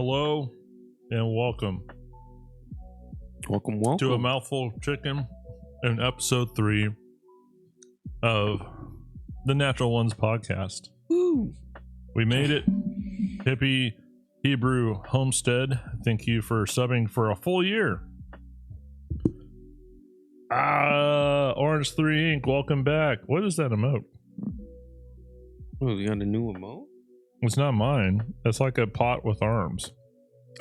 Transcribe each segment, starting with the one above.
Hello and welcome Welcome. to A Mouthful of Chicken and episode 3 of the Natural 1's podcast. Woo. We made it. Hippie Hebrew Homestead, thank you for subbing for a full year. Orange 3 Inc., welcome back. What is that emote? Oh, you got a new emote? It's not mine. It's like a pot with arms.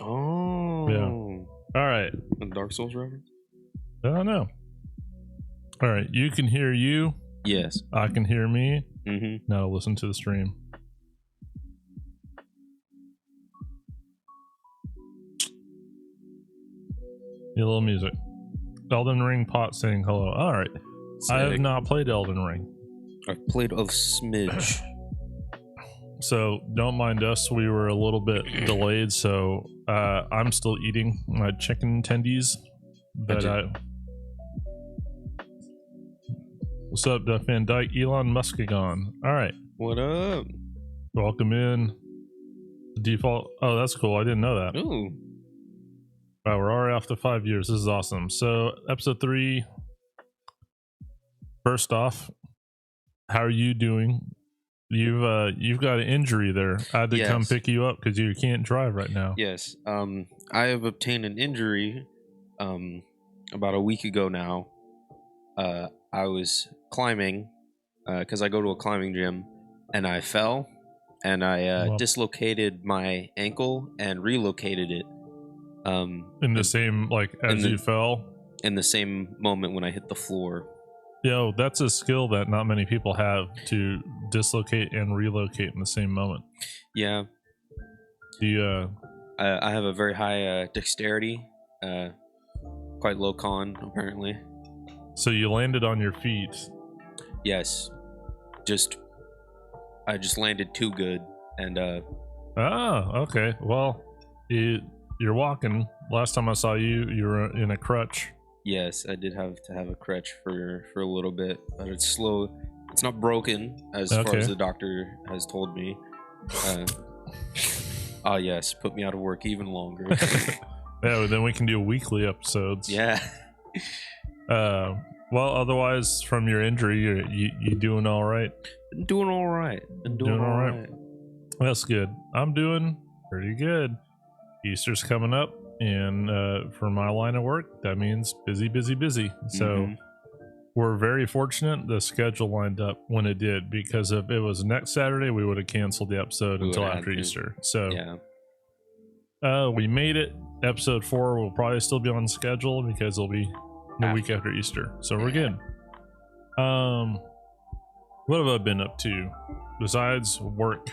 Oh. Yeah. All right. A Dark Souls reference? I don't know. All right. You can hear you. Yes. I can hear me. Mm-hmm. Now listen to the stream. Need a little music. Elden Ring pot saying hello. All right. I have not played Elden Ring. I've played a smidge. So don't mind us. We were a little bit delayed. So I'm still eating my chicken tendies. But what's up, Duff Van Dyke? Elon Muskagon. All right. What up? Welcome in. The default. Oh, that's cool. I didn't know that. Ooh. Wow, we're already off to 5 years. This is awesome. So, episode 3. First off, how are you doing? You've got an injury there. I had to come pick you up because you can't drive right now. Yes. I have obtained an injury about a week ago now. I was climbing because I go to a climbing gym, and I fell, and I dislocated my ankle and relocated it. In the same, like, as you fell? In the same moment when I hit the floor. Yo, that's a skill that not many people have, to dislocate and relocate in the same moment. Yeah. Do you, I have a very high dexterity, quite low con, apparently. So you landed on your feet? Yes. I just landed too good, and okay. Well, you're walking. Last time I saw you, you were in a crutch. Yes, I did have to have a crutch for a little bit, but it's slow. It's not broken as far as the doctor has told me. Yes, put me out of work even longer. Yeah, then we can do weekly episodes. Yeah. Well, otherwise, from your injury, you doing all right? Doing all right. Doing all right. That's good. I'm doing pretty good. Easter's coming up, and for my line of work, that means busy. So we're very fortunate the schedule lined up when it did, because if it was next Saturday, we would have canceled the episode until after Easter. So we made it. Episode 4 will probably still be on schedule because it'll be the week after Easter. So we're good. What have I been up to besides work?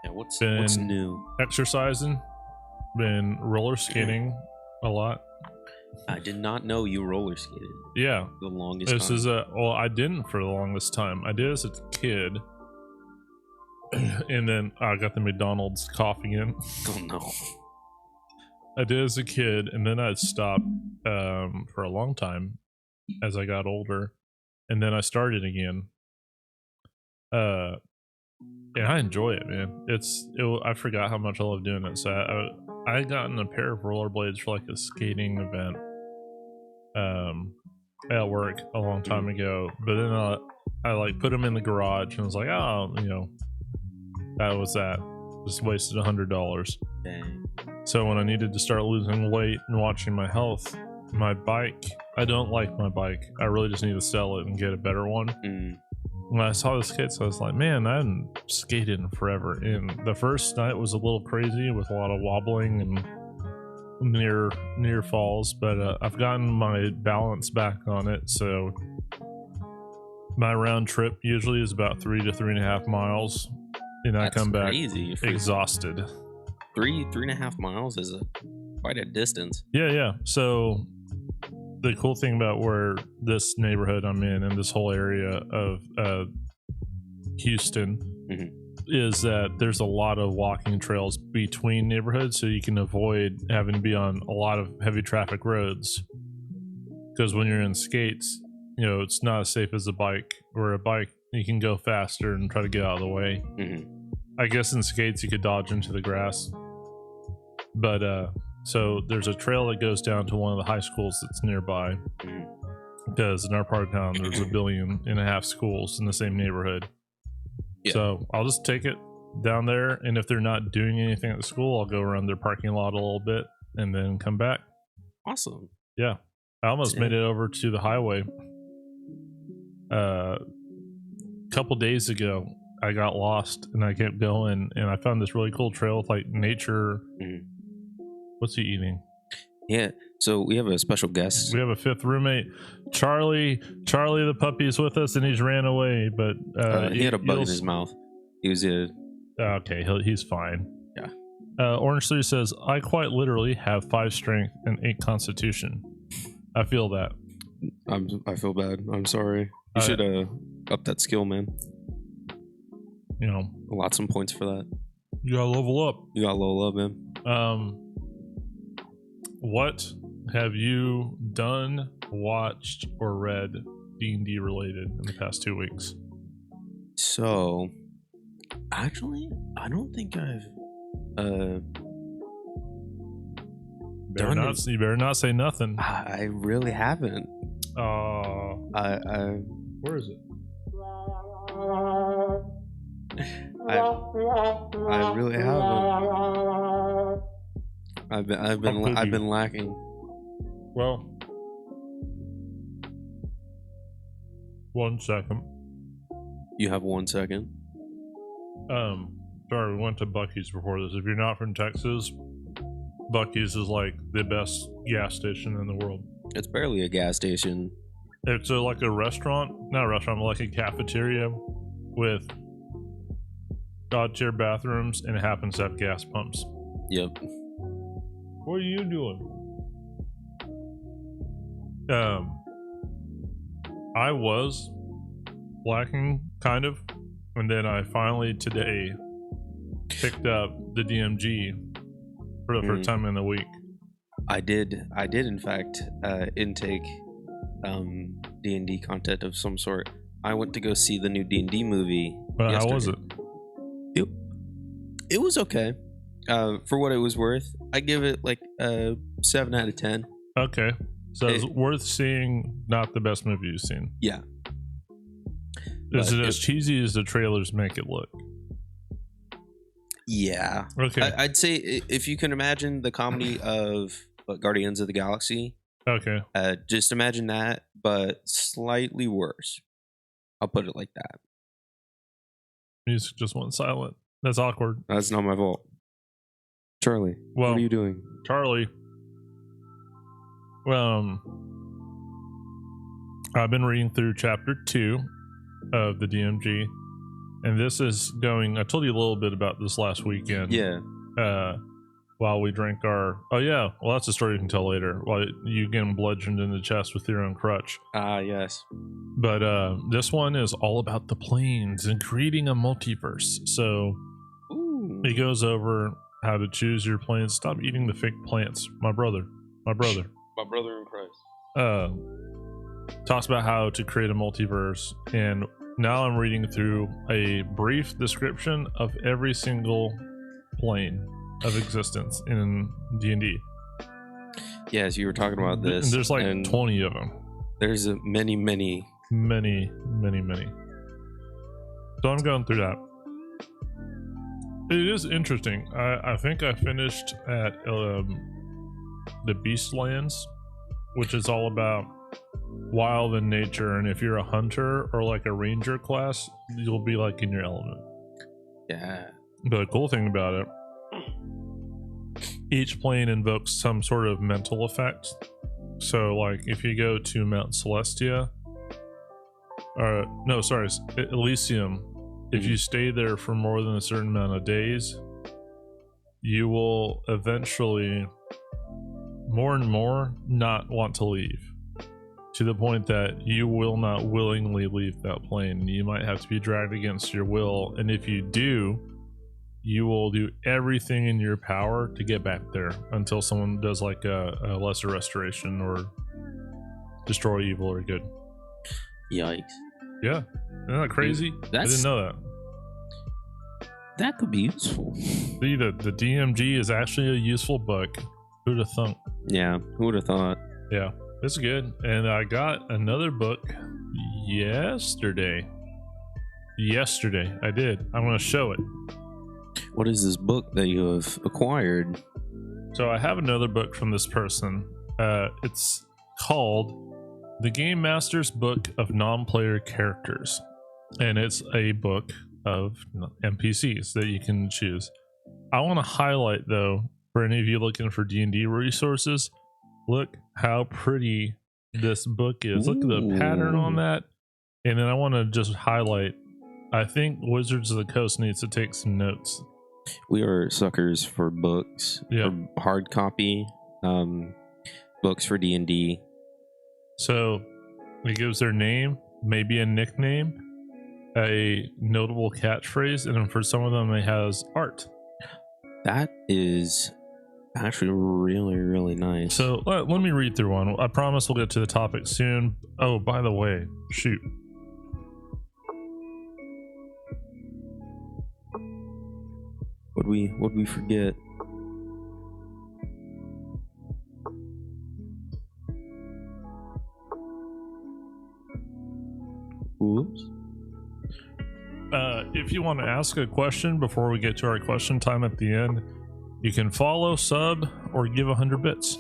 Yeah, what's new? Exercising, been roller skating a lot. I did not know you roller skated. Yeah, the longest time. I didn't for the longest time. I did as a kid, and then I got the McDonald's coughing in. Oh no! I did as a kid, and then I stopped for a long time as I got older, and then I started again. And I enjoy it, man. I forgot how much I love doing it. So I got in a pair of rollerblades for like a skating event at work a long time ago. But then I like put them in the garage and was like, oh, that was that. Just wasted $100. Dang. So when I needed to start losing weight and watching my health, my bike, I don't like my bike. I really just need to sell it and get a better one. When I saw the skates, I was like, man, I haven't skated in forever. And the first night was a little crazy with a lot of wobbling and near falls, but I've gotten my balance back on it. So my round trip usually is about 3 to 3.5 miles, and I come back exhausted. 3.5 miles is quite a distance. Yeah. So the cool thing about where this neighborhood I'm in and this whole area of Houston is that there's a lot of walking trails between neighborhoods, so you can avoid having to be on a lot of heavy traffic roads. Because when you're in skates, it's not as safe as a bike. Where a bike, you can go faster and try to get out of the way. I guess in skates you could dodge into the grass But so there's a trail that goes down to one of the high schools that's nearby, because in our part of town there's 1.5 billion schools in the same neighborhood. Yeah. So I'll just take it down there, and if they're not doing anything at the school, I'll go around their parking lot a little bit and then come back. Awesome. Yeah, I almost made it over to the highway. Couple days ago I got lost and I kept going, and I found this really cool trail with like nature. What's he eating? Yeah, so we have a special guest. We have a 5th roommate, Charlie. Charlie the puppy is with us, and he's ran away, but he had a bug in his mouth. He was okay, he's fine. Yeah. Orange 3 says, I quite literally have 5 strength and 8 constitution. I feel that. I feel bad. I'm sorry. You should up that skill, man. You know, some points for that. You gotta level up. You gotta level up, man. What have you done, watched, or read D&D related in the past 2 weeks? So, actually, I don't think I've you better not say nothing. I really haven't. Where is it? I really haven't. I've been lacking. Well, 1 second. You have 1 second. Sorry, we went to Buc-ee's before this. If you're not from Texas, Buc-ee's is like the best gas station in the world. It's barely a gas station. It's like a restaurant, not a restaurant, but like a cafeteria with god tier bathrooms, and it happens to have gas pumps. Yep. What are you doing? I was lacking, kind of, and then I finally today picked up the DMG for the first time in a week. I did in fact intake D&D content of some sort. I went to go see the new D&D movie. But how was it? It was okay. For what it was worth, I give it like a 7 out of 10. Okay. So it's worth seeing, not the best movie you've seen. Yeah. Is it as cheesy as the trailers make it look? Yeah. Okay. I'd say if you can imagine the comedy of Guardians of the Galaxy. Okay. Just imagine that, but slightly worse. I'll put it like that. Music just went silent. That's awkward. That's not my fault. Charlie, what are you doing? Charlie. I've been reading through chapter 2 of the DMG, and this is going. I told you a little bit about this last weekend. Yeah. While we drank our. Oh yeah. Well, that's a story you can tell later. While you get bludgeoned in the chest with your own crutch. Yes. But this one is all about the planes and creating a multiverse. So he goes over how to choose your planes. Stop eating the fake plants, my brother. My brother in Christ. Talks about how to create a multiverse, and now I'm reading through a brief description of every single plane of existence in D&D. Yes, you were talking about this. And there's like 20 of them. There's many. So I'm going through that. It is interesting. I think I finished at the Beastlands, which is all about wild and nature, and if you're a hunter or like a ranger class, you'll be like in your element. Yeah. But the cool thing about it, each plane invokes some sort of mental effect. So like if you go to Mount Celestia, Elysium, if you stay there for more than a certain amount of days, you will eventually more and more not want to leave, to the point that you will not willingly leave that plane. You might have to be dragged against your will, and if you do, you will do everything in your power to get back there until someone does like a lesser restoration or destroy evil or good. Yikes. Yeah. Isn't that crazy? I didn't know that. That could be useful. See, the DMG is actually a useful book. Who'd have thunk? Yeah, who would have thought? Yeah, it's good. And I got another book yesterday. I did. I'm going to show it. What is this book that you have acquired? So I have another book from this person. It's called The Game Master's Book of Non-Player Characters. And it's a book of NPCs that you can choose. I want to highlight, though, for any of you looking for D&D resources, look how pretty this book is. Look at the pattern on that. And then I want to just highlight, I think Wizards of the Coast needs to take some notes. We are suckers for books, for hard copy, books for D&D. So it gives their name, maybe a nickname, a notable catchphrase, and then for some of them it has art. That is actually really, really nice. So let me read through one. I promise we'll get to the topic soon. Oh, by the way, shoot. What'd we forget? Oops. If you want to ask a question before we get to our question time at the end, you can follow, sub, or give 100 bits.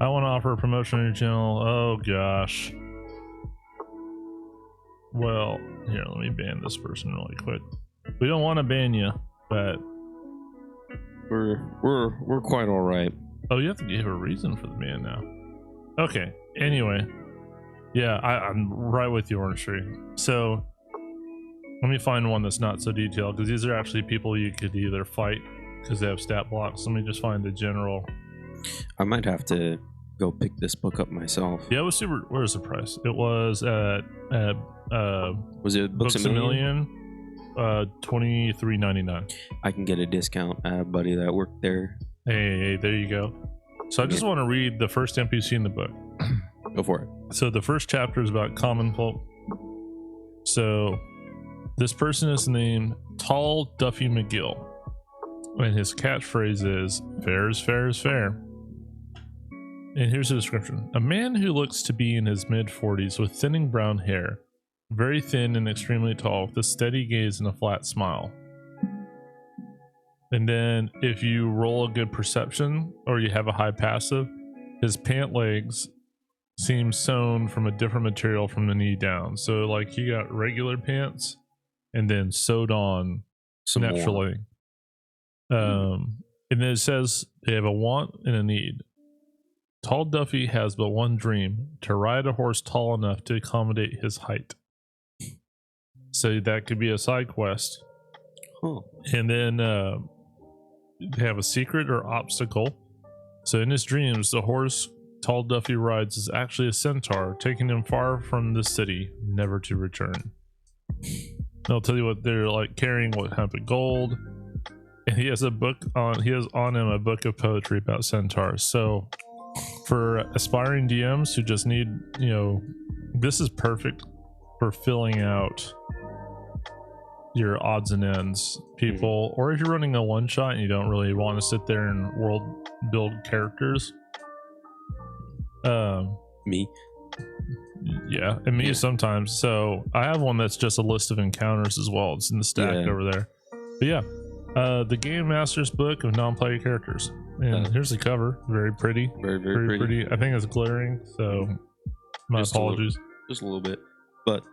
I want to offer a promotion on your channel. Oh gosh. Well, here, let me ban this person really quick. We don't want to ban you, but we're quite all right. Oh, you have to give a reason for the ban now. Okay. Anyway, yeah, I'm right with you, Orange Tree. So let me find one that's not so detailed, because these are actually people you could either fight because they have stat blocks. Let me just find the general. I might have to go pick this book up myself. Yeah, it was super. Where's the price? It was at was it Books a Million? $23.99. I can get a discount. I have a buddy that worked there. Hey, there you go. So I just want to read the first NPC in the book. Go for it. So the first chapter is about common folk. So this person is named Tall Duffy McGill, and his catchphrase is "Fair is fair is fair." And here's the description: a man who looks to be in his mid-40s with thinning brown hair, very thin and extremely tall, with a steady gaze and a flat smile. And then if you roll a good perception or you have a high passive, his pant legs seem sewn from a different material from the knee down. So like he got regular pants and then sewed on Some naturally. And then it says they have a want and a need. Tall Duffy has but one dream: to ride a horse tall enough to accommodate his height. So that could be a side quest. Huh. And then they have a secret or obstacle. So in his dreams, the horse Tall Duffy rides is actually a centaur, taking him far from the city, never to return. They'll tell you what they're like, carrying what type of gold. And he has a book on, he has on him a book of poetry about centaurs. So for aspiring DMs who just need, you know, this is perfect for filling out your odds and ends people, or if you're running a one shot and you don't really want to sit there and world build characters. Me. Yeah, and me sometimes. So I have one that's just a list of encounters as well. It's in the stack over there. But yeah, the Game Master's Book of Non-Player Characters. And here's the cover. Very pretty. Very pretty. I think it's glaring, so my apologies. Just a little bit. But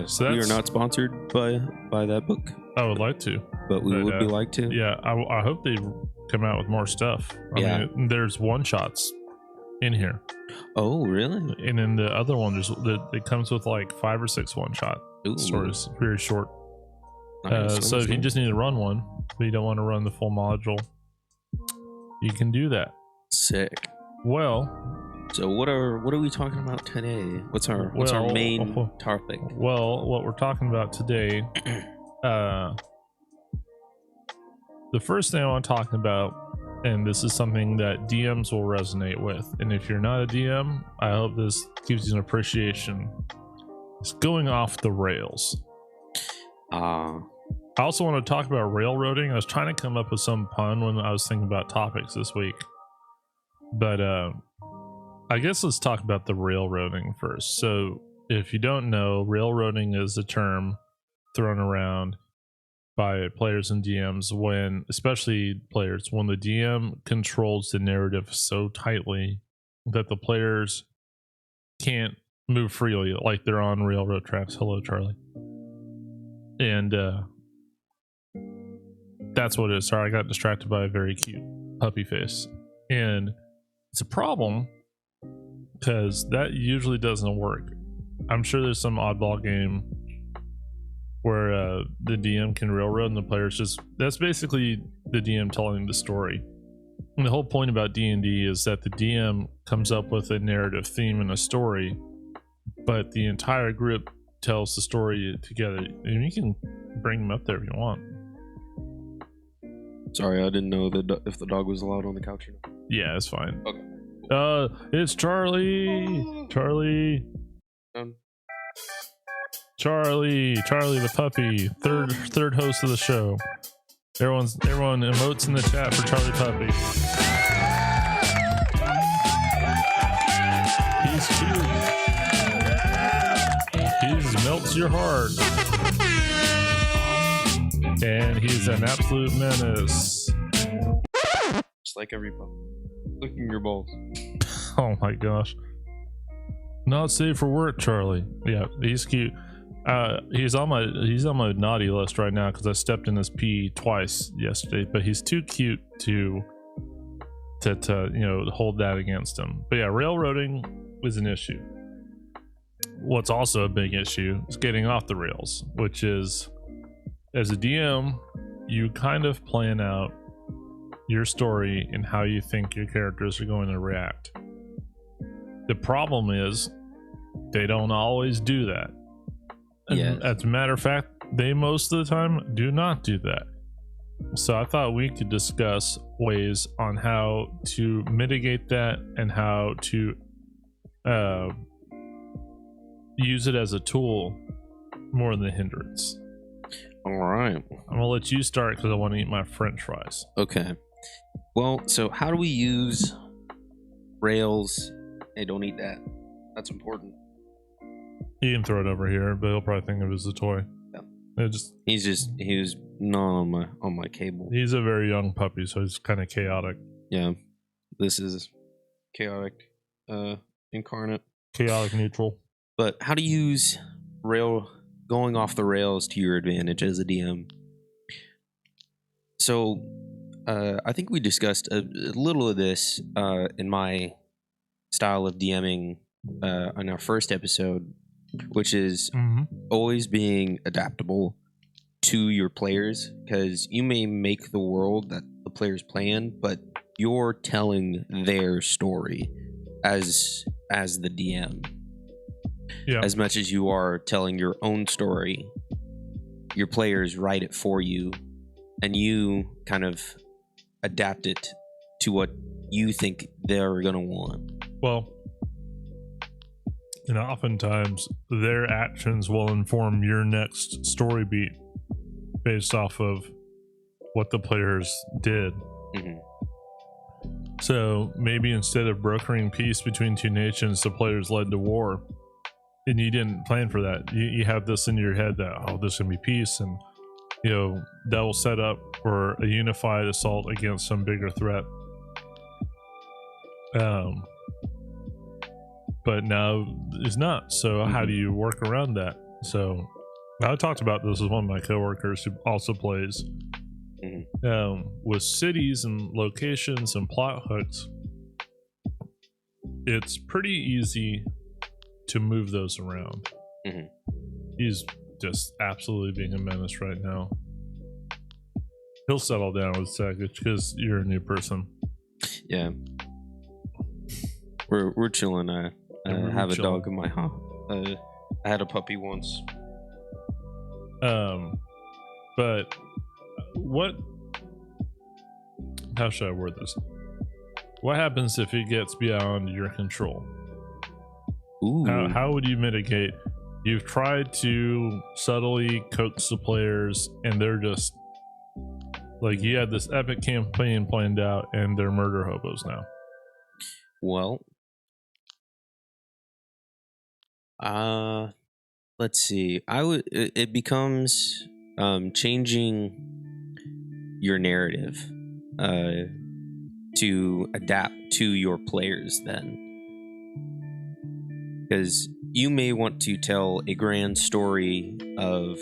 so we are not sponsored by that book. I would like to, but we would be like to. Yeah, I hope they come out with more stuff. I mean, there's one shots in here. Oh, really? And then the other one, it comes with like 5 or 6 one shot stories, very short. So if you just need to run one, but you don't want to run the full module, you can do that. Sick. Well, so what are we talking about today? What's our main topic? Well, what we're talking about today, the first thing I want to talk about, and this is something that DMs will resonate with, and if you're not a DM, I hope this gives you an appreciation. It's going off the rails. I also want to talk about railroading. I was trying to come up with some pun when I was thinking about topics this week, but I guess let's talk about the railroading first. So if you don't know, railroading is a term thrown around by players and DMs when, especially players, when the DM controls the narrative so tightly that the players can't move freely, like they're on railroad tracks. Hello, Charlie. And that's what it is. Sorry, I got distracted by a very cute puppy face. And it's a problem because that usually doesn't work. I'm sure there's some oddball game where the DM can railroad and the players just, that's basically the DM telling the story. And the whole point about D&D is that the DM comes up with a narrative theme and a story, but the entire group tells the story together. And you can bring them up there if you want. Sorry, I didn't know that if the dog was allowed on the couch or not. Yeah, it's fine. Okay. It's Charlie. Charlie. Charlie the puppy. Third host of the show. Everyone emotes in the chat for Charlie Puppy. He's cute. He melts your heart. And he's an absolute menace. Just like every puppy. Licking your balls. Oh my gosh. Not safe for work, Charlie. Yeah, he's cute. He's on my naughty list right now because I stepped in his pee twice yesterday, but he's too cute to hold that against him. But yeah, railroading is an issue. What's also a big issue is getting off the rails, which is, as a DM, you kind of plan out your story and how you think your characters are going to react. The problem is they don't always do that. And yes. As a matter of fact, they most of the time do not do that. So I thought we could discuss ways on how to mitigate that and how to use it as a tool more than a hindrance. All right. I'm gonna let you start because I want to eat my French fries. Okay. Well, so how do we use rails? Hey, don't eat that. That's important. You can throw it over here, but he'll probably think of it as a toy. Yeah. He was not on my cable. He's a very young puppy, so he's kind of chaotic. Yeah. This is chaotic incarnate. Chaotic neutral. But how to use going off the rails to your advantage as a DM. So I think we discussed a little of this in my style of DMing on our first episode, which is always being adaptable to your players, because you may make the world that the players play in, but you're telling their story as the DM. Yeah. As much as you are telling your own story, your players write it for you, and you kind of adapt it to what you think they're gonna want. Well, and oftentimes their actions will inform your next story beat based off of what the players did. Mm-hmm. So maybe instead of brokering peace between two nations, the players led to war. And you didn't plan for that. You have this in your head that, oh, there's going to be peace. And, that will set up for a unified assault against some bigger threat. But now it's not. So how do you work around that? So I talked about this with one of my coworkers who also plays. With cities and locations and plot hooks, it's pretty easy to move those around. He's just absolutely being a menace right now. He'll settle down with Sackage because you're a new person. Yeah, we're chilling. I have a dog in my house. I had a puppy once. But how should I word this? What happens if it gets beyond your control? Ooh. How would you mitigate? you've tried to subtly coax the players, and they're just like, you had this epic campaign planned out, and they're murder hobos now. Well, let's see. It becomes changing your narrative to adapt to your players then. Because you may want to tell a grand story of,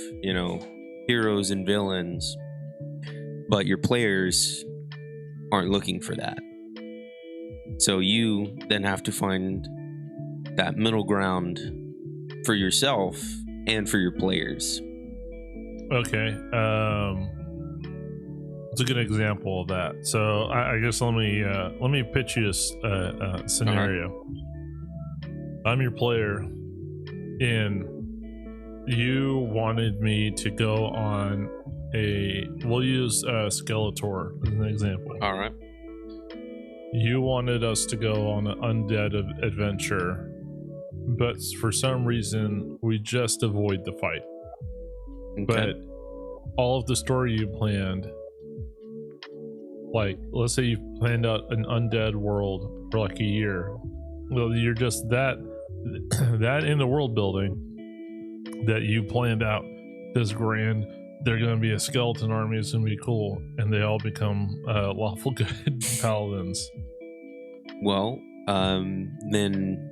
heroes and villains, but your players aren't looking for that. So you then have to find that middle ground for yourself and for your players. Okay. It's a good example of that. So I guess let me pitch you a scenario. I'm your player, and you wanted me to go on we'll use Skeletor as an example. All right. You wanted us to go on an undead adventure, but for some reason we just avoid the fight. Okay. But all of the story you planned, like let's say you planned out an undead world for like a year. Well, you're just that in the world building that you planned out this grand, they're going to be a skeleton army, it's going to be cool, and they all become lawful good paladins. Well, then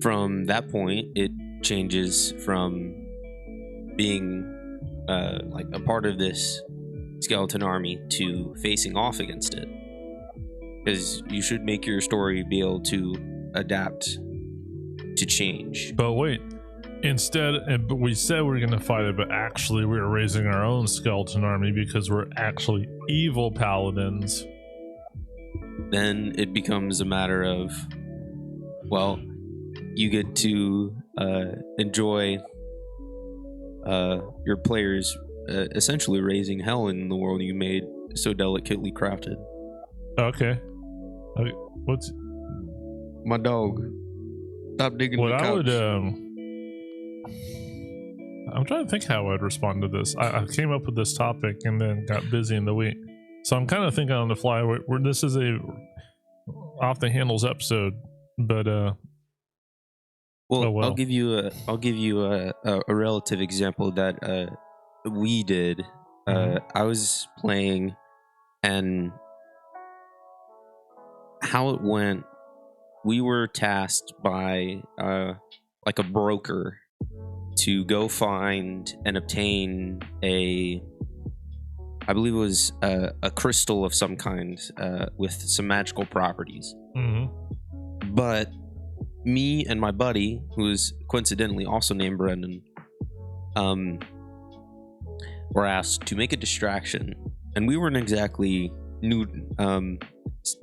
from that point, it changes from being like a part of this skeleton army to facing off against it. Because you should make your story be able to adapt to change. But wait, but we said we were going to fight it, but actually we were raising our own skeleton army because we're actually evil paladins. Then it becomes a matter of, well, you get to enjoy your players essentially raising hell in the world you made so delicately crafted. Okay. What's my dog? Stop digging the couch. I would I'm trying to think how I'd respond to this. I came up with this topic and then got busy in the week, so I'm kind of thinking on the fly. This is a off the handles episode, but well, I'll give you a relative example that we did. I was playing, and how it went, we were tasked by like a broker to go find and obtain I believe it was a crystal of some kind with some magical properties. Mm-hmm. But me and my buddy, who is coincidentally also named Brendan, were asked to make a distraction, and we weren't exactly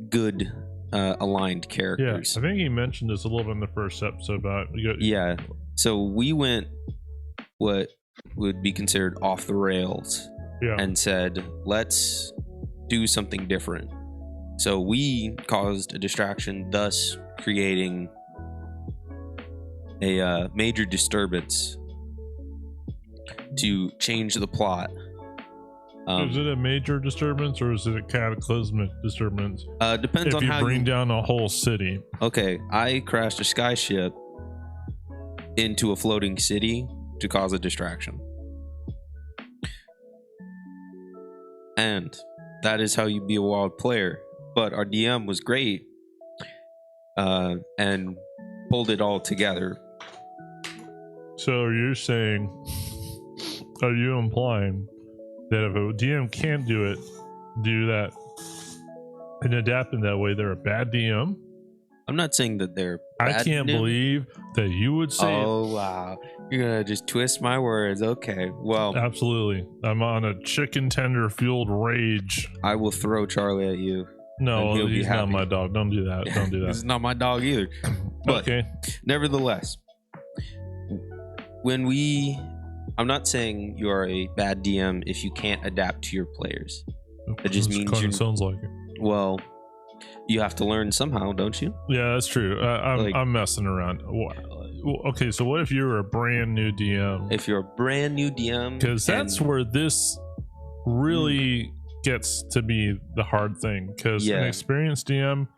good aligned characters. Yeah, I think he mentioned this a little bit in the first episode about yeah. So we went what would be considered off the rails, and said, let's do something different. So we caused a distraction, thus creating a major disturbance to change the plot. Is it a major disturbance or is it a cataclysmic disturbance? Depends on how you bring down a whole city. Okay, I crashed a skyship into a floating city to cause a distraction. And that is how you be a wild player. But our DM was great and pulled it all together. So are you implying that if a DM can't do that and adapt in that way, they're a bad DM? I'm not saying that they're bad. I can't believe that you would say wow, you're gonna just twist my words. Okay, well, absolutely. I'm on a chicken tender fueled rage. I will throw Charlie at you. No, he's not my dog. Don't do that. Don't do that. He's not my dog either. But okay. Nevertheless, I'm not saying you're a bad DM if you can't adapt to your players. It just means sounds like it. Well, you have to learn somehow, don't you? Yeah, that's true. I'm messing around. okay, so what if you're a brand new DM? If you're a brand new DM, because that's where this really gets to be the hard thing, because an experienced DM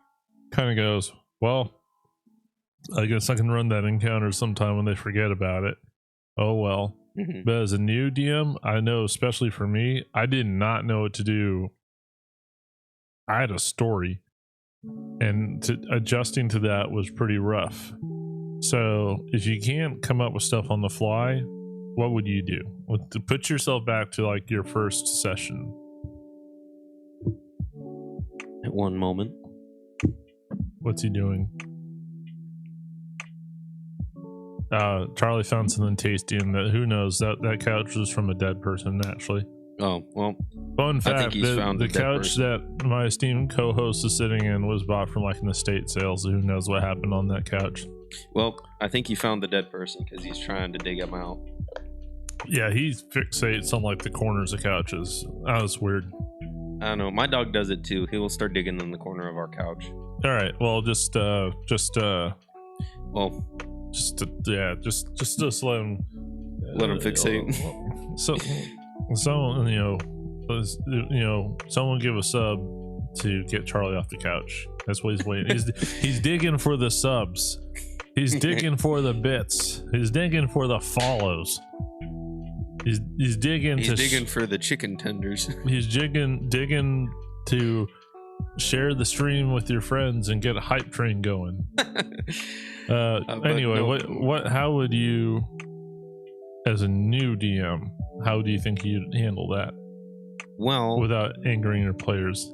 kind of goes, well, I guess I can run that encounter sometime when they forget about it. Oh well. But as a new DM, I know, especially for me, I did not know what to do. I had a story, and adjusting to that was pretty rough. So if you can't come up with stuff on the fly, what would you do? To put yourself back to like your first session. At one moment. What's he doing? Charlie found something tasty, and who knows, that couch was from a dead person, actually. Oh, well. Fun fact, I think he's found the couch that my esteemed co-host is sitting in was bought from like an estate sale, so who knows what happened on that couch. Well, I think he found the dead person because he's trying to dig him out. Yeah, he fixates on like the corners of couches. That was weird. I don't know. My dog does it too. He will start digging in the corner of our couch. All right. Well, just let him fixate. Someone give a sub to get Charlie off the couch. That's what he's waiting. He's digging for the subs. He's digging for the bits. He's digging for the follows. He's digging for the chicken tenders. He's digging to share the stream with your friends and get a hype train going. Anyway, how would you, as a new DM, how do you think you'd handle that? Well, without angering your players.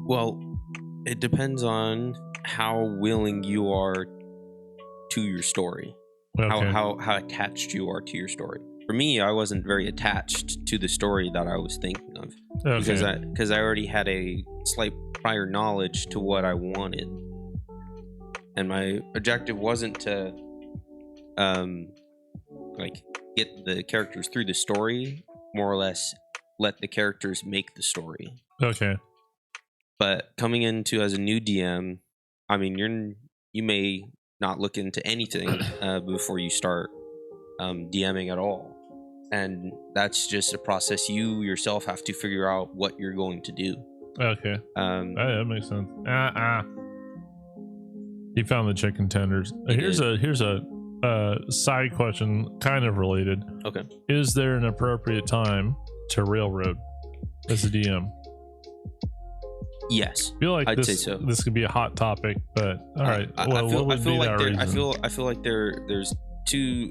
Well, it depends on how willing you are to your story. Okay. How attached you are to your story. For me, I wasn't very attached to the story that I was thinking of. Okay. Because I already had a slight prior knowledge to what I wanted. And my objective wasn't to get the characters through the story, more or less let the characters make the story. Okay. But coming into as a new DM, I mean, you may not look into anything before you start DMing at all. And that's just a process you yourself have to figure out what you're going to do. Okay. That makes sense. He found the chicken tenders. Here's a side question, kind of related. Okay. Is there an appropriate time to railroad as a DM? Yes. I feel like I'd say so. This could be a hot topic, but all right. I feel like there's two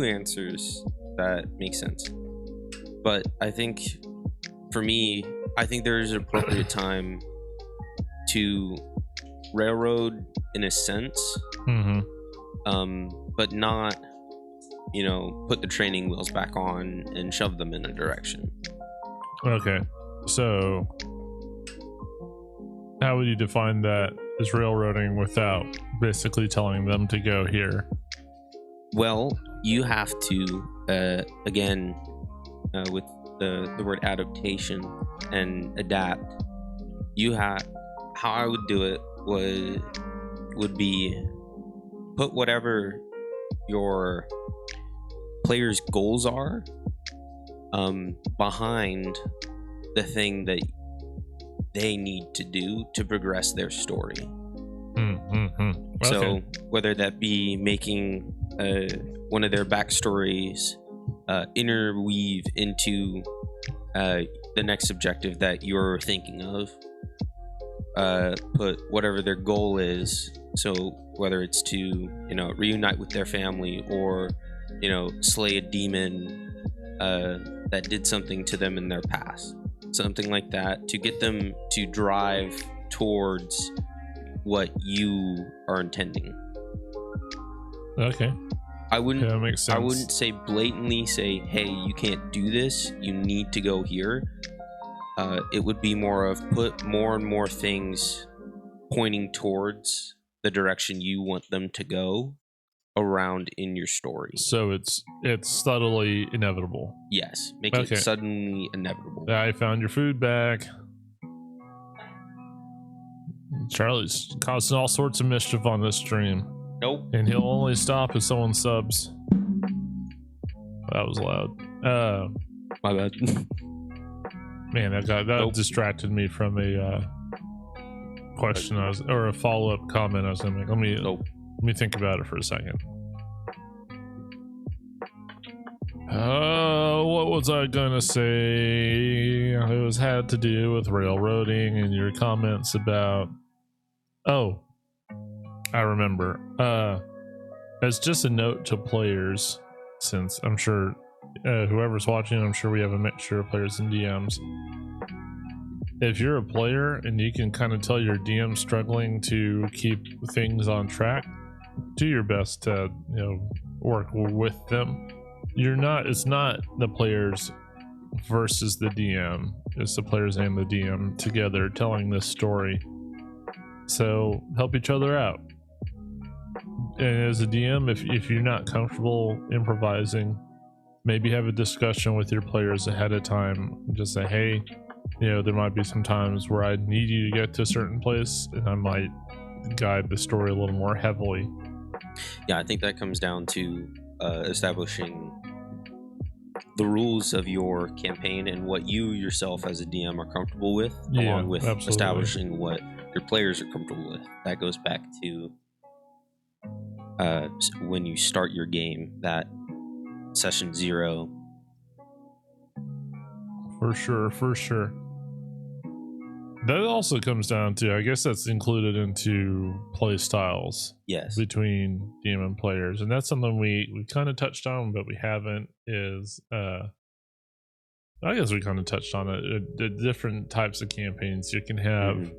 answers that make sense. But I think for me, I think there is an appropriate time to railroad in a sense. But not, put the training wheels back on and shove them in a direction. Okay. So how would you define that as railroading without basically telling them to go here? Well, you have to, again, with the word adaptation and adapt, how I would do it would be put whatever your players' goals are behind the thing that they need to do to progress their story. Okay. So whether that be making one of their backstories interweave into the next objective that you're thinking of, put whatever their goal is, so whether it's to reunite with their family or slay a demon that did something to them in their past, something like that, to get them to drive towards what you are intending. Okay. That makes sense. I wouldn't say blatantly say, hey, you can't do this, you need to go here. It would be more of put more and more things pointing towards the direction you want them to go around in your story. So it's subtly inevitable. Yes, make it suddenly inevitable. I found your food back. Charlie's causing all sorts of mischief on this stream. Nope. And he'll only stop if someone subs. That was loud. My bad. Man, that distracted me from a question or a follow-up comment I was gonna make. Let me think about it for a second. What was I gonna say? It had to do with railroading and your comments about. Oh, I remember. As just a note to players, since I'm sure whoever's watching, I'm sure we have a mixture of players and DMs. If you're a player and you can kind of tell your DM struggling to keep things on track, do your best to work with them. It's not the players versus the DM. It's the players and the DM together telling this story. So help each other out. And as a DM, if you're not comfortable improvising, maybe have a discussion with your players ahead of time. Just say, hey, there might be some times where I need you to get to a certain place, and I might guide the story a little more heavily. Yeah, I think that comes down to establishing the rules of your campaign and what you yourself as a DM are comfortable with, along with establishing what your players are comfortable with. That goes back to when you start your game, that session 0. For sure. That also comes down to, I guess that's included into play styles. Yes. Between DM and players. And that's something we kind of touched on, but we haven't is, I guess we kind of touched on it. The different types of campaigns you can have. Mm-hmm.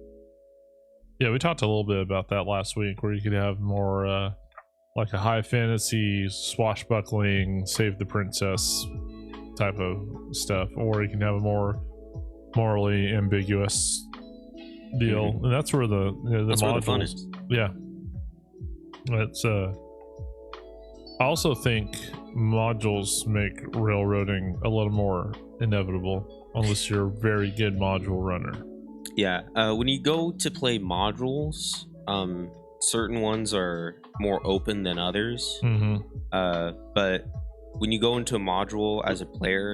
Yeah, we talked a little bit about that last week, where you could have more like a high fantasy, swashbuckling, save the princess type of stuff. Or you can have a more morally ambiguous deal, and that's where the that's modules, where the fun is. Yeah, that's I also think modules make railroading a little more inevitable unless you're a very good module runner. Yeah, when you go to play modules, certain ones are more open than others. But when you go into a module as a player,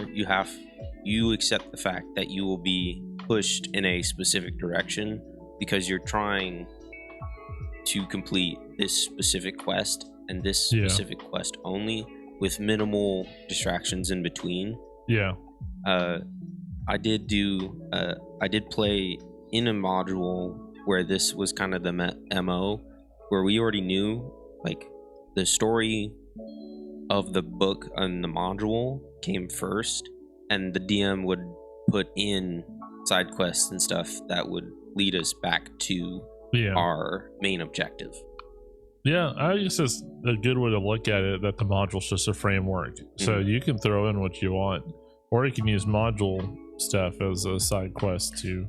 you accept the fact that you will be pushed in a specific direction because you're trying to complete this specific quest and this specific quest only, with minimal distractions in between. I did play in a module where this was kind of the MO, where we already knew like the story of the book and the module came first, and the DM would put in side quests and stuff that would lead us back to our main objective. Yeah, I guess it's a good way to look at it, that the module's just a framework. So you can throw in what you want, or you can use module stuff as a side quest to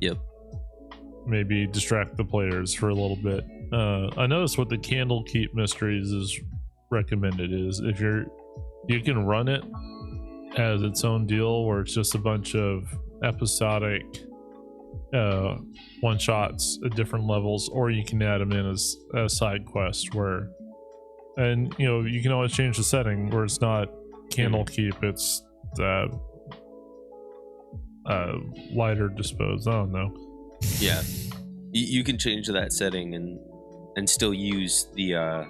maybe distract the players for a little bit. I noticed what the Candlekeep Mysteries is recommended is if you can run it as its own deal, where it's just a bunch of episodic one shots at different levels, or you can add them in as a side quest where, and you can always change the setting where it's not Candlekeep, it's lighter dispose. I don't know. Yeah, you can change that setting and still use the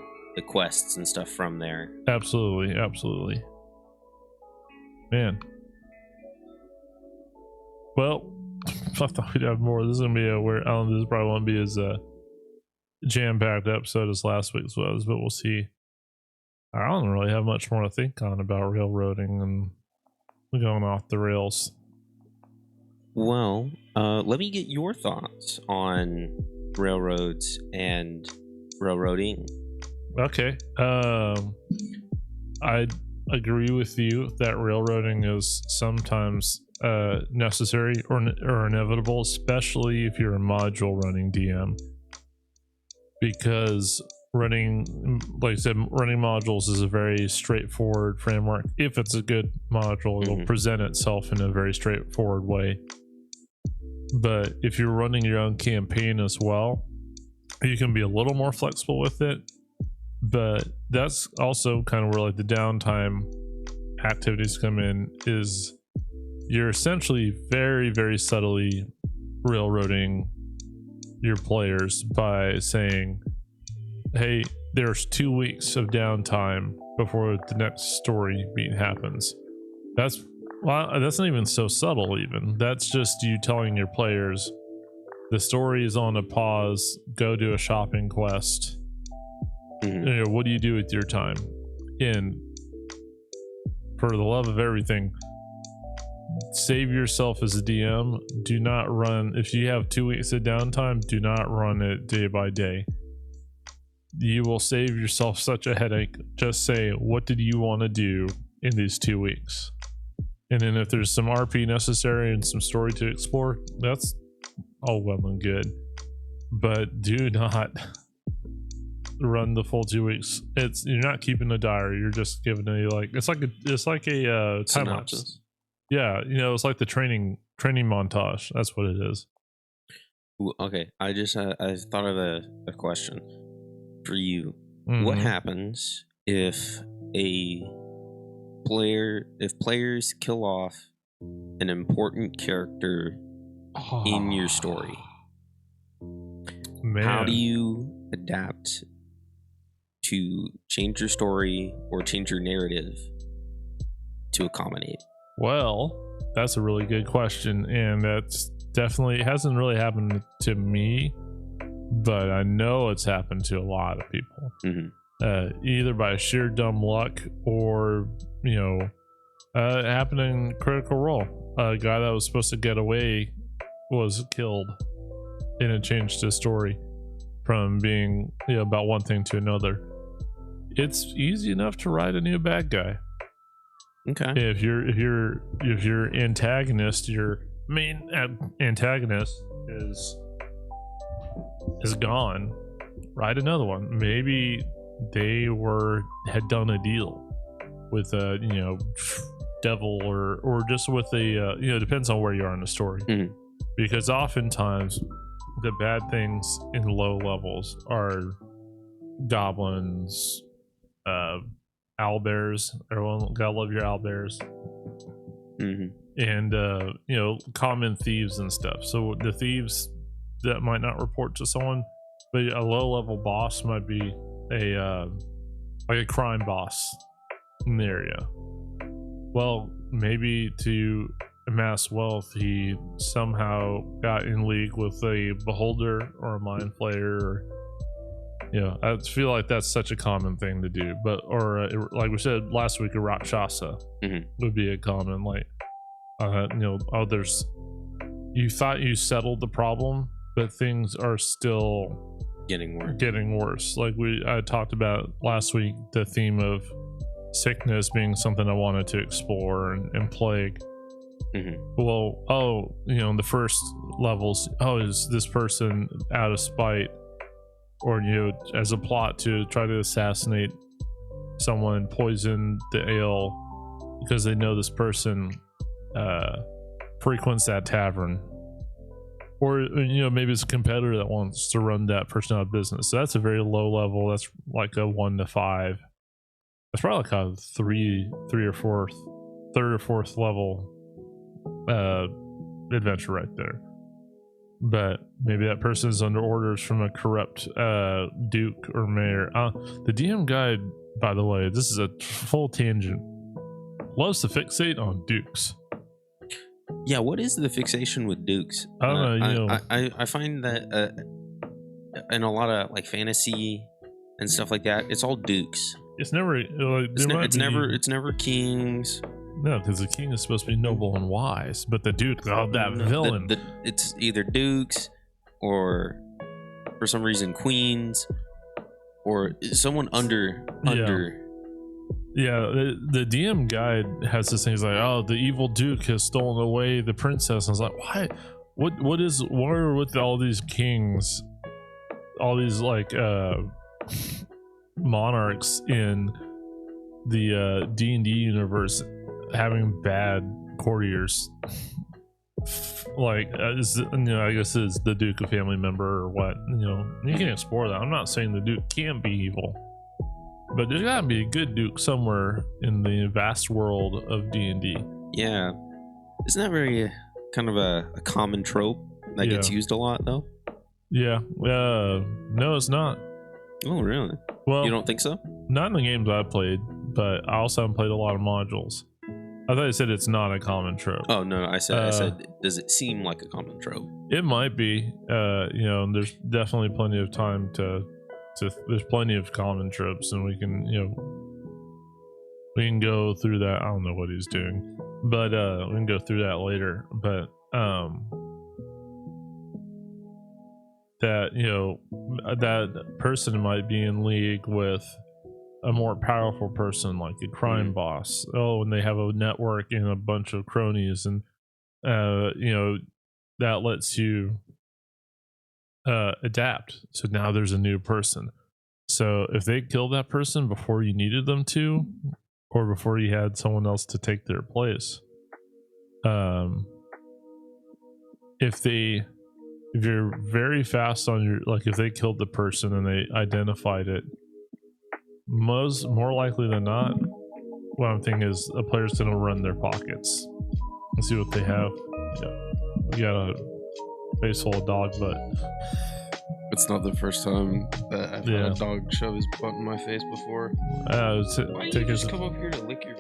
quests and stuff from there. Absolutely. Man. Well, I thought we'd have more. This is gonna be this probably won't be as jam-packed episode as last week's was, but we'll see. I don't really have much more to think on about railroading and going off the rails. Well, let me get your thoughts on railroads and railroading. Okay. I agree with you that railroading is sometimes necessary or inevitable, especially if you're a module running DM, because running modules is a very straightforward framework. If it's a good module, it'll present itself in a very straightforward way. But if you're running your own campaign as well, you can be a little more flexible with it, but that's also kind of where like the downtime activities come in. Is you're essentially very, very subtly railroading your players by saying, hey, there's 2 weeks of downtime before the next story beat happens. That's not even so subtle. Even that's just you telling your players the story is on a pause, go do a shopping quest. You know, what do you do with your time? And for the love of everything, save yourself as a DM. Do not run, if you have 2 weeks of downtime, do not run it day by day. You will save yourself such a headache. Just say, what did you want to do in these 2 weeks? And then if there's some RP necessary and some story to explore, that's all well and good. But do not run the full 2 weeks. You're not keeping a diary. You're just giving a it's like a time lapse. Yeah, you know, it's like the training montage. That's what it is. Ooh, okay, I just I thought of a question for you. What happens if players kill off an important character in your story? Man. How do you adapt to change your story or change your narrative to accommodate? Well, that's a really good question, and that's definitely, it hasn't really happened to me, but I know it's happened to a lot of people. Either by sheer dumb luck or, you know, happening Critical Role. A guy that was supposed to get away was killed, and it changed his story from being, you know, about one thing to another. It's easy enough to write a new bad guy. Okay. If your antagonist, your main antagonist is gone, write another one. Maybe they had done a deal with a, you know, devil or just with a you know, depends on where you are in the story. Because oftentimes the bad things in low levels are goblins, owlbears. Everyone gotta love your owlbears. And you know, common thieves and stuff. So the thieves that might not report to someone, but a low level boss might be like a crime boss in the area. Well, maybe to amass wealth, he somehow got in league with a beholder or a mind flayer, or, you know, I feel like that's such a common thing to do. But like we said last week, a Rakshasa would be a common, like, you know, you thought you settled the problem, but things are still getting worse. Like I talked about last week, the theme of sickness being something I wanted to explore, and plague. Well, you know, in the first levels, is this person out of spite, or, you know, as a plot to try to assassinate someone, poison the ale because they know this person frequents that tavern, or, you know, maybe it's a competitor that wants to run that person out of business. So that's a very low level. That's like a 1 to 5. That's probably like a third or fourth level adventure right there. But maybe that person is under orders from a corrupt duke or mayor. The DM guide, by the way, this is a full tangent, loves to fixate on dukes. Yeah, what is the fixation with dukes? I don't know. You know, I find that in a lot of like fantasy and stuff like that, it's all dukes. It's never like, it's never kings. No, because the king is supposed to be noble and wise, but the duke, that villain. It's either dukes, or for some reason queens, or someone under. Yeah, the DM guide has this thing. He's like, oh, the evil duke has stolen away the princess. And I was like, why? What are with all these kings, all these like monarchs in the D&D universe having bad courtiers? I guess is the Duke a family member or what? You can explore that. I'm not saying the Duke can't be evil, but there's gotta be a good Duke somewhere in the vast world of D&D. Yeah, isn't that very kind of a common trope that gets used a lot though? Yeah. No, it's not. Oh, really? Well, you don't think so? Not in the games I've played, but I also haven't played a lot of modules. I thought you said it's not a common trope. Oh no, I said, does it seem like a common trope? It might be. There's definitely plenty of time to. There's plenty of common tropes, and we can go through that. I don't know what he's doing, but we can go through that later. But that person might be in league with a more powerful person, like a crime boss. And they have a network and a bunch of cronies, and that lets you adapt. So now there's a new person. So if they killed that person before you needed them to, or before you had someone else to take their place, if you're very fast on your, like if they killed the person and they identified it, more likely than not, what I'm thinking is a player's gonna run their pockets and see what they have. We got a face full of dog butt. It's not the first time that I've had a dog shove his butt in my face before. Why did you just come up here to lick your...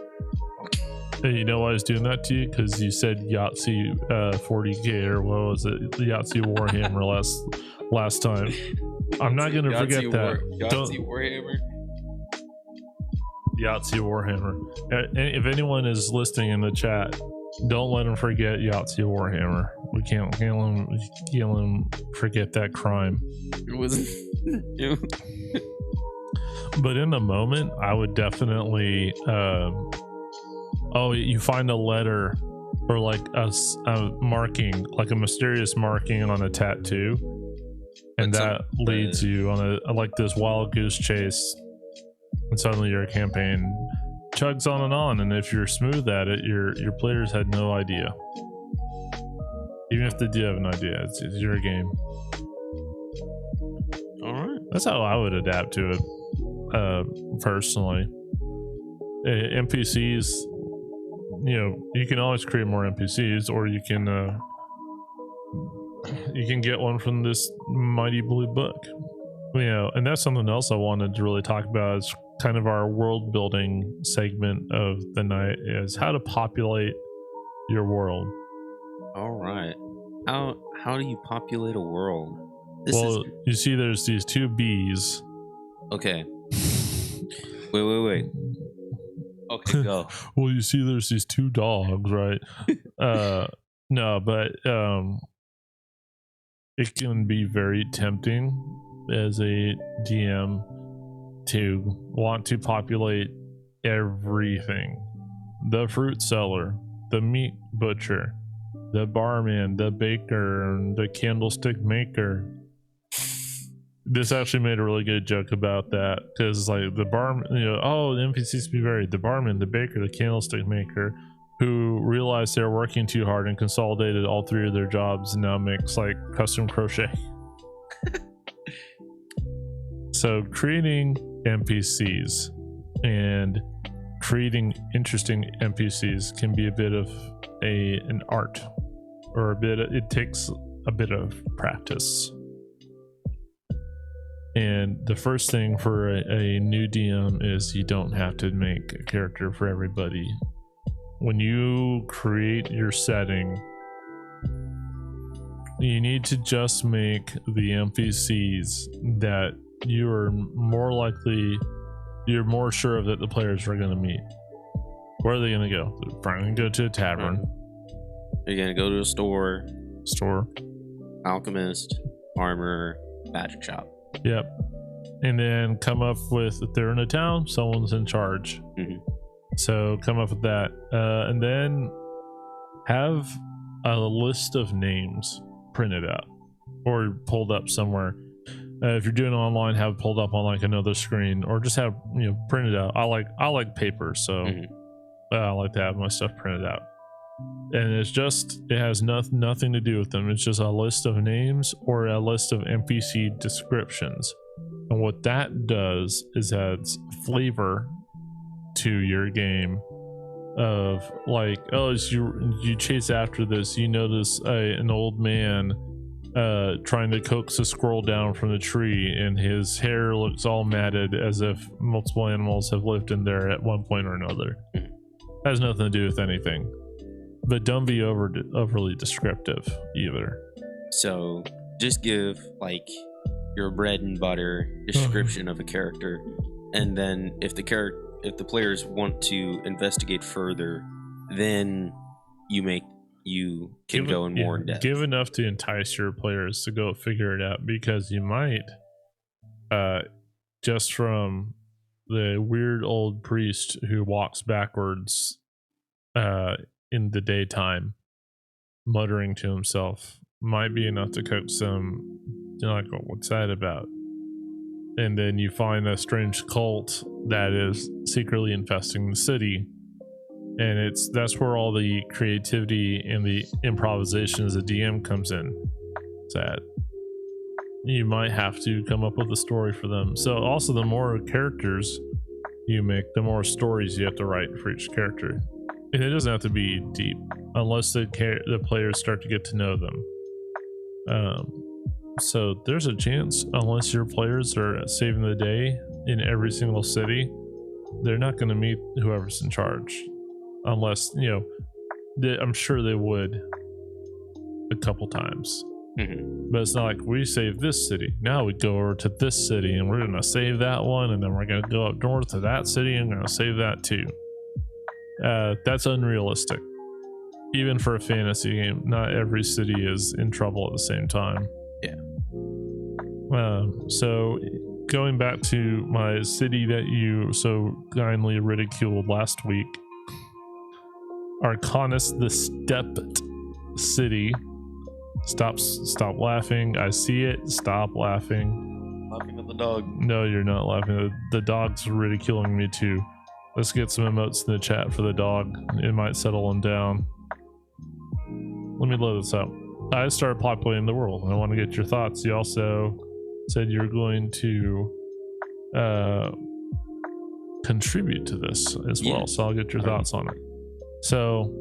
Hey, you know why I was doing that to you? Because you said Yahtzee 40k, or what was it? Yahtzee Warhammer last time. I'm not going to forget that. Yahtzee Warhammer? Yahtzee Warhammer. If anyone is listening in the chat, don't let them forget Yahtzee Warhammer. We can't let them forget that crime. It wasn't... But in the moment, I would definitely... you find a letter or like a marking, like a mysterious marking on a tattoo, and that leads you on a like this wild goose chase, and suddenly your campaign chugs on, and if you're smooth at it, your players had no idea. Even if they do have an idea, it's your game. All right, that's how I would adapt to it, personally. NPCs, you can always create more NPCs, or you can get one from this mighty blue book. And that's something else I wanted to really talk about, is kind of our world building segment of the night, is how to populate your world. All right, how do you populate a world? You see there's these two bees. Okay. Wait. Okay, go. Well, you see there's these two dogs, right? No, but it can be very tempting as a DM to want to populate everything. The fruit seller, the meat butcher, the barman, the baker, the candlestick maker. This actually made a really good joke about that, because like the barman, the NPCs be varied. The barman, the baker, the candlestick maker, who realized they were working too hard and consolidated all three of their jobs and now makes like custom crochet. So creating NPCs and creating interesting NPCs can be a bit of an art, or it takes a bit of practice. And the first thing for a new DM is you don't have to make a character for everybody. When you create your setting, you need to just make the NPCs that you're more sure of that the players are going to meet. Where are they going to go? They're probably going to go to a tavern. You're going to go to a store, alchemist, armor, magic shop. Yep. And then come up with, if they're in a town, someone's in charge. Mm-hmm. So come up with that. And then have a list of names printed out or pulled up somewhere. If you're doing it online, have it pulled up on like another screen, or just have printed out. I like paper, so I like to have my stuff printed out. And it has nothing to do with them. It's just a list of names or a list of NPC descriptions. And what that does is adds flavor to your game of like, oh, as you chase after this, you notice an old man trying to coax a squirrel down from the tree, and his hair looks all matted as if multiple animals have lived in there at one point or another. Has nothing to do with anything. But don't be overly descriptive either. So just give like your bread and butter description of a character, and then if the players want to investigate further, then you can go in more in depth. Give enough to entice your players to go figure it out, because you might just from the weird old priest who walks backwards in the daytime, muttering to himself, might be enough to coax them. You're like, well, what's that about? And then you find a strange cult that is secretly infesting the city, and that's where all the creativity and the improvisation as a DM comes in. That you might have to come up with a story for them. So also, the more characters you make, the more stories you have to write for each character. And it doesn't have to be deep unless the players start to get to know them. So there's a chance, unless your players are saving the day in every single city, they're not going to meet whoever's in charge. Unless, I'm sure they would a couple times. Mm-hmm. But it's not like, we saved this city, now we go over to this city and we're going to save that one, and then we're going to go up north to that city and going to save that too. That's unrealistic. Even for a fantasy game, not every city is in trouble at the same time. Yeah. So going back to my city that you so kindly ridiculed last week, Arcanus the Stepped City. Stop laughing. I see it. Stop laughing. Laughing at the dog. No, you're not laughing. The dog's ridiculing me too. Let's get some emotes in the chat for the dog. It might settle him down. Let me load this up. I started populating the world, and I want to get your thoughts. You also said you're going to contribute to this as well, so I'll get your thoughts on it. So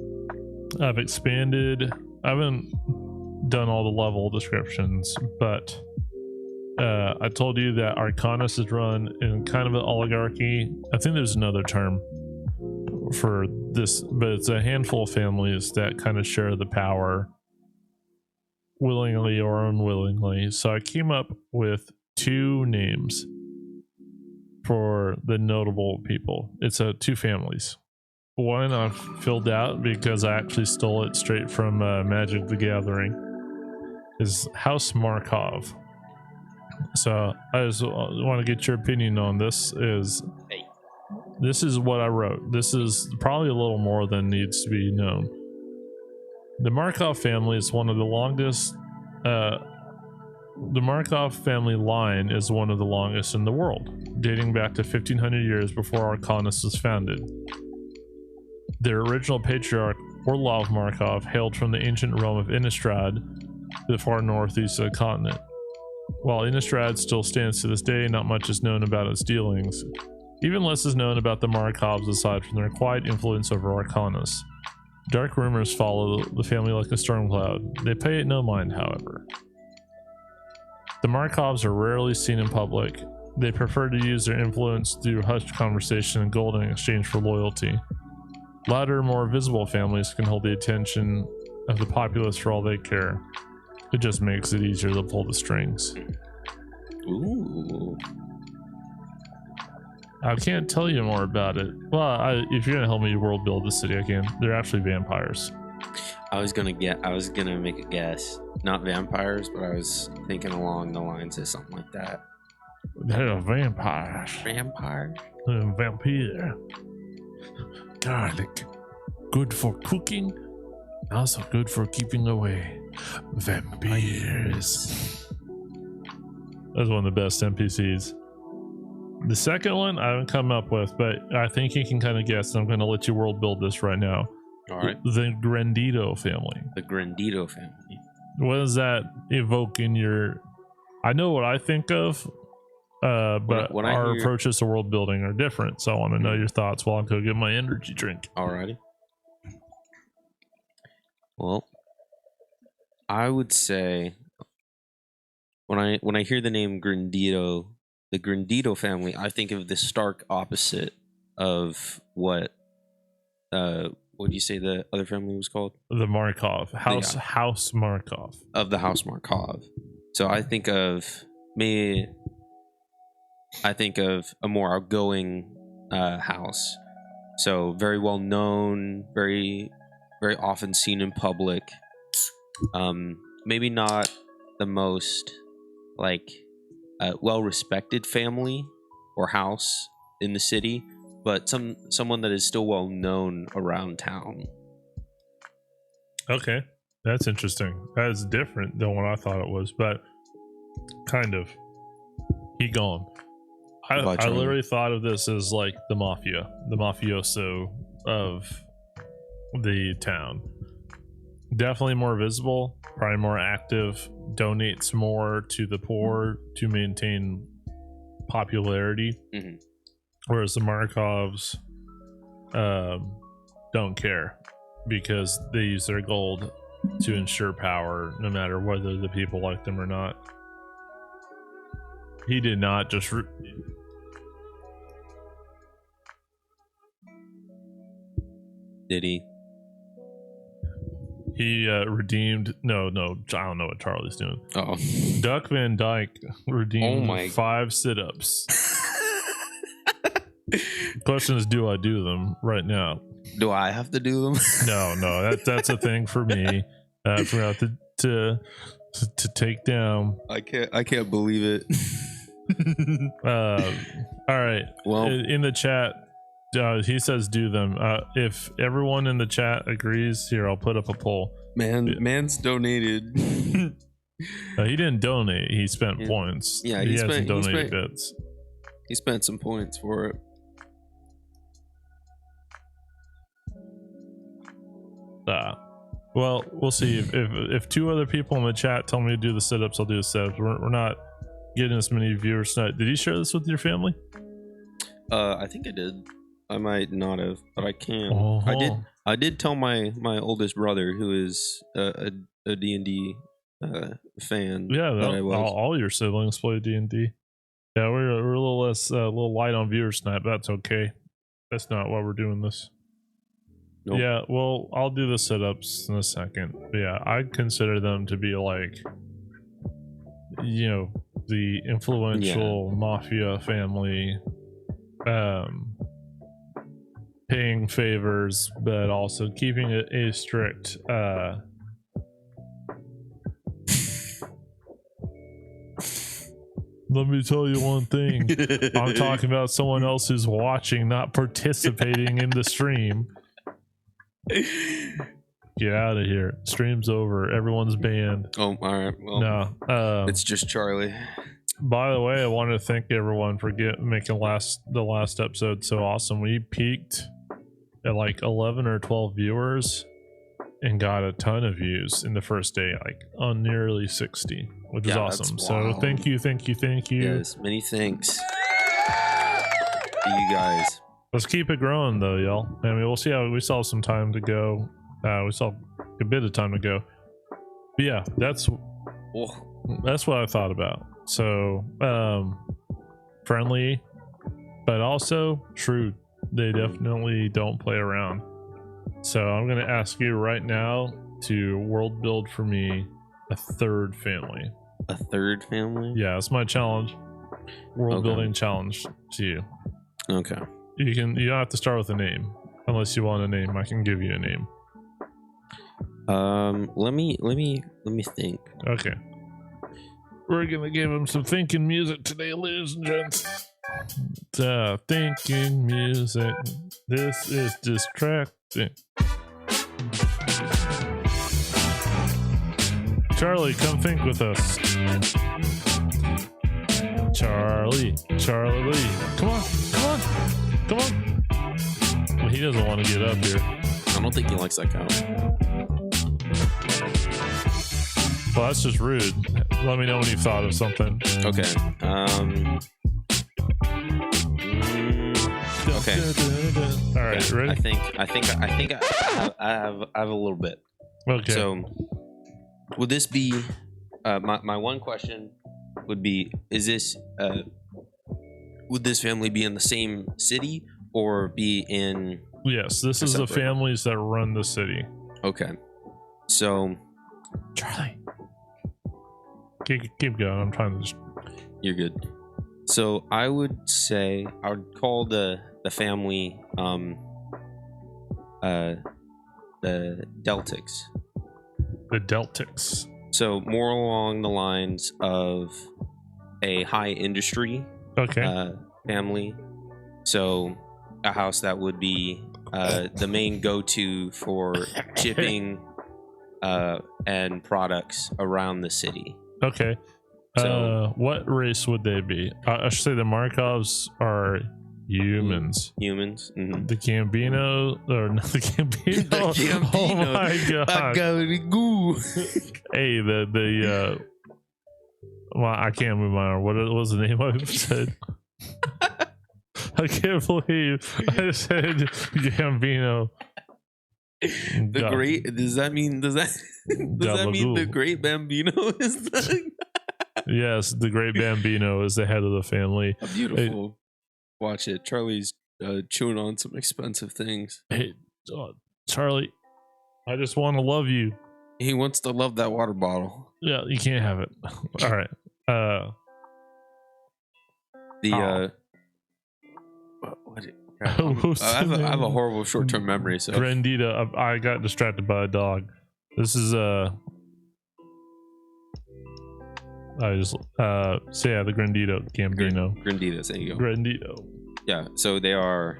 I've expanded. I haven't done all the level descriptions, but I told you that Arcanus is run in kind of an oligarchy. I think there's another term for this, but it's a handful of families that kind of share the power willingly or unwillingly. So I came up with 2 names for the notable people. It's 2 families. One I've filled out because I actually stole it straight from Magic the Gathering, is House Markov. So I just want to get your opinion on this. This is what I wrote. This is probably a little more than needs to be known. The Markov family is one of the longest. The Markov family line is one of the longest in the world, dating back to 1500 years before Arcanus was founded. Their original patriarch, Orlov Markov, hailed from the ancient realm of Innistrad, to the far northeast of the continent. While Innistrad still stands to this day, not much is known about its dealings. Even less is known about the Markovs aside from their quiet influence over Arcanus. Dark rumors follow the family like a storm cloud. They pay it no mind, however. The Markovs are rarely seen in public. They prefer to use their influence through hushed conversation and gold in exchange for loyalty. Louder, more visible families can hold the attention of the populace for all they care. It just makes it easier to pull the strings. Ooh. I can't tell you more about it. Well, if you're gonna help me world build the city, I can. They're actually vampires. I was gonna make a guess. Not vampires, but I was thinking along the lines of something like that. They're vampires. Vampire? Vampire. Garlic. Good for cooking. Also good for keeping away vampires. That's one of the best NPCs. The second one I haven't come up with, but I think you can kind of guess. I'm going to let you world build this right now. All right. The Grandito family. The Grandito family. What does that evoke in your... I know what I think of, but when our hear... approaches to world building are different, so I want to know your thoughts while I go get my energy drink. Alrighty. Well, I would say when I hear the name Grandito, the Grandito family, I think of the stark opposite of what do you say the other family was called? The Markov house. Yeah. House Markov. Of the House Markov. So I think of a more outgoing house. So very well known, very very often seen in public. Maybe not the most well respected family or house in the city, but someone that is still well known around town. Okay, that's interesting. That's different than what I thought it was, but kind of. Keep going. I literally thought of this as like the mafia, the mafioso of the town. Definitely more visible, probably more active, donates more to the poor to maintain popularity. Mm-hmm. Whereas the Markovs don't care because they use their gold to ensure power no matter whether the people like them or not. He did not just... Did he? He redeemed... No, I don't know what Charlie's doing. Oh. Duck Van Dyke redeemed 5 sit-ups. The question is, do I do them right now? Do I have to do them? No, that's a thing for me. I forgot to take down. I can't believe it. All right. Well, in the chat, he says do them. If everyone in the chat agrees, here I'll put up a poll. Man's donated. He didn't donate. He spent points. Yeah, he hasn't donated bits. He spent some points for it. Well, we'll see. If 2 other people in the chat tell me to do the sit-ups, I'll do the sit-ups. We're not getting as many viewers tonight. Did you share this with your family? I think I did. I might not have, but I can. Uh-huh. I did tell my oldest brother, who is a D&D fan. Yeah, all your siblings play D&D. Yeah, we're a little less, a little light on viewers tonight, but that's okay. That's not why we're doing this. Nope. Yeah, well, I'll do the sit-ups in a second. But yeah, I'd consider them to be like, the influential mafia family, paying favors, but also keeping it a strict, let me tell you one thing. I'm talking about someone else who's watching, not participating in the stream. Get out of here. Stream's over. Everyone's banned. Oh, all right. Well, no, it's just Charlie. By the way, I want to thank everyone for making the last episode so awesome. We peaked at like 11 or 12 viewers and got a ton of views in the first day, like on nearly 60, which is awesome. So thank you. Yes, many thanks to you guys. Let's keep it growing though, y'all. I mean, we'll see how we still have some time to go. We still have a bit of time to go. But yeah, that's what I thought about. So friendly, but also shrewd. They definitely don't play around. So I'm gonna ask you right now to world build for me a 3rd family. A 3rd family? Yeah, that's my challenge. World building challenge to you. Okay. You don't have to start with a name unless you want a name. I can give you a name. Let me think. Okay. We're gonna give him some thinking music today, ladies and gents. Thinking music. This is distracting. Charlie, come think with us. Charlie. Come on. Well, he doesn't want to get up here. I don't think he likes that cow. Well, that's just rude. Let me know when you thought of something. Okay. Okay. All right, ready? I think I have a little bit. Okay. So, would this be my one question would be: Is this would this family be in the same city or be in? Yes, this is the families that run the city. Okay. So, Charlie, keep going. I'm trying to. You're good. So I would say I would call the family the Deltics. The Deltics. So more along the lines of a high industry family. So a house that would be the main go-to for shipping and products around the city. Okay. So, what race would they be? I should say the Markovs are humans. Humans. Mm-hmm. The Gambino, or not the Gambino. The Gambino. Oh my god! Hey, the well, I can't move my arm. What was the name I said? I can't believe I said Gambino. The great. Does that mean the Great Bambino is the? Yes, the Great Bambino is the head of the family. Beautiful. Watch it. Charlie's chewing on some expensive things. Hey, Charlie, I just want to love you. He wants to love that water bottle. Yeah, you can't have it. All right. I have a horrible short-term memory. So Grandita, I got distracted by a dog. This is I just the Grandito Gambino. Granditas, there you go. Grandito. Yeah, so they are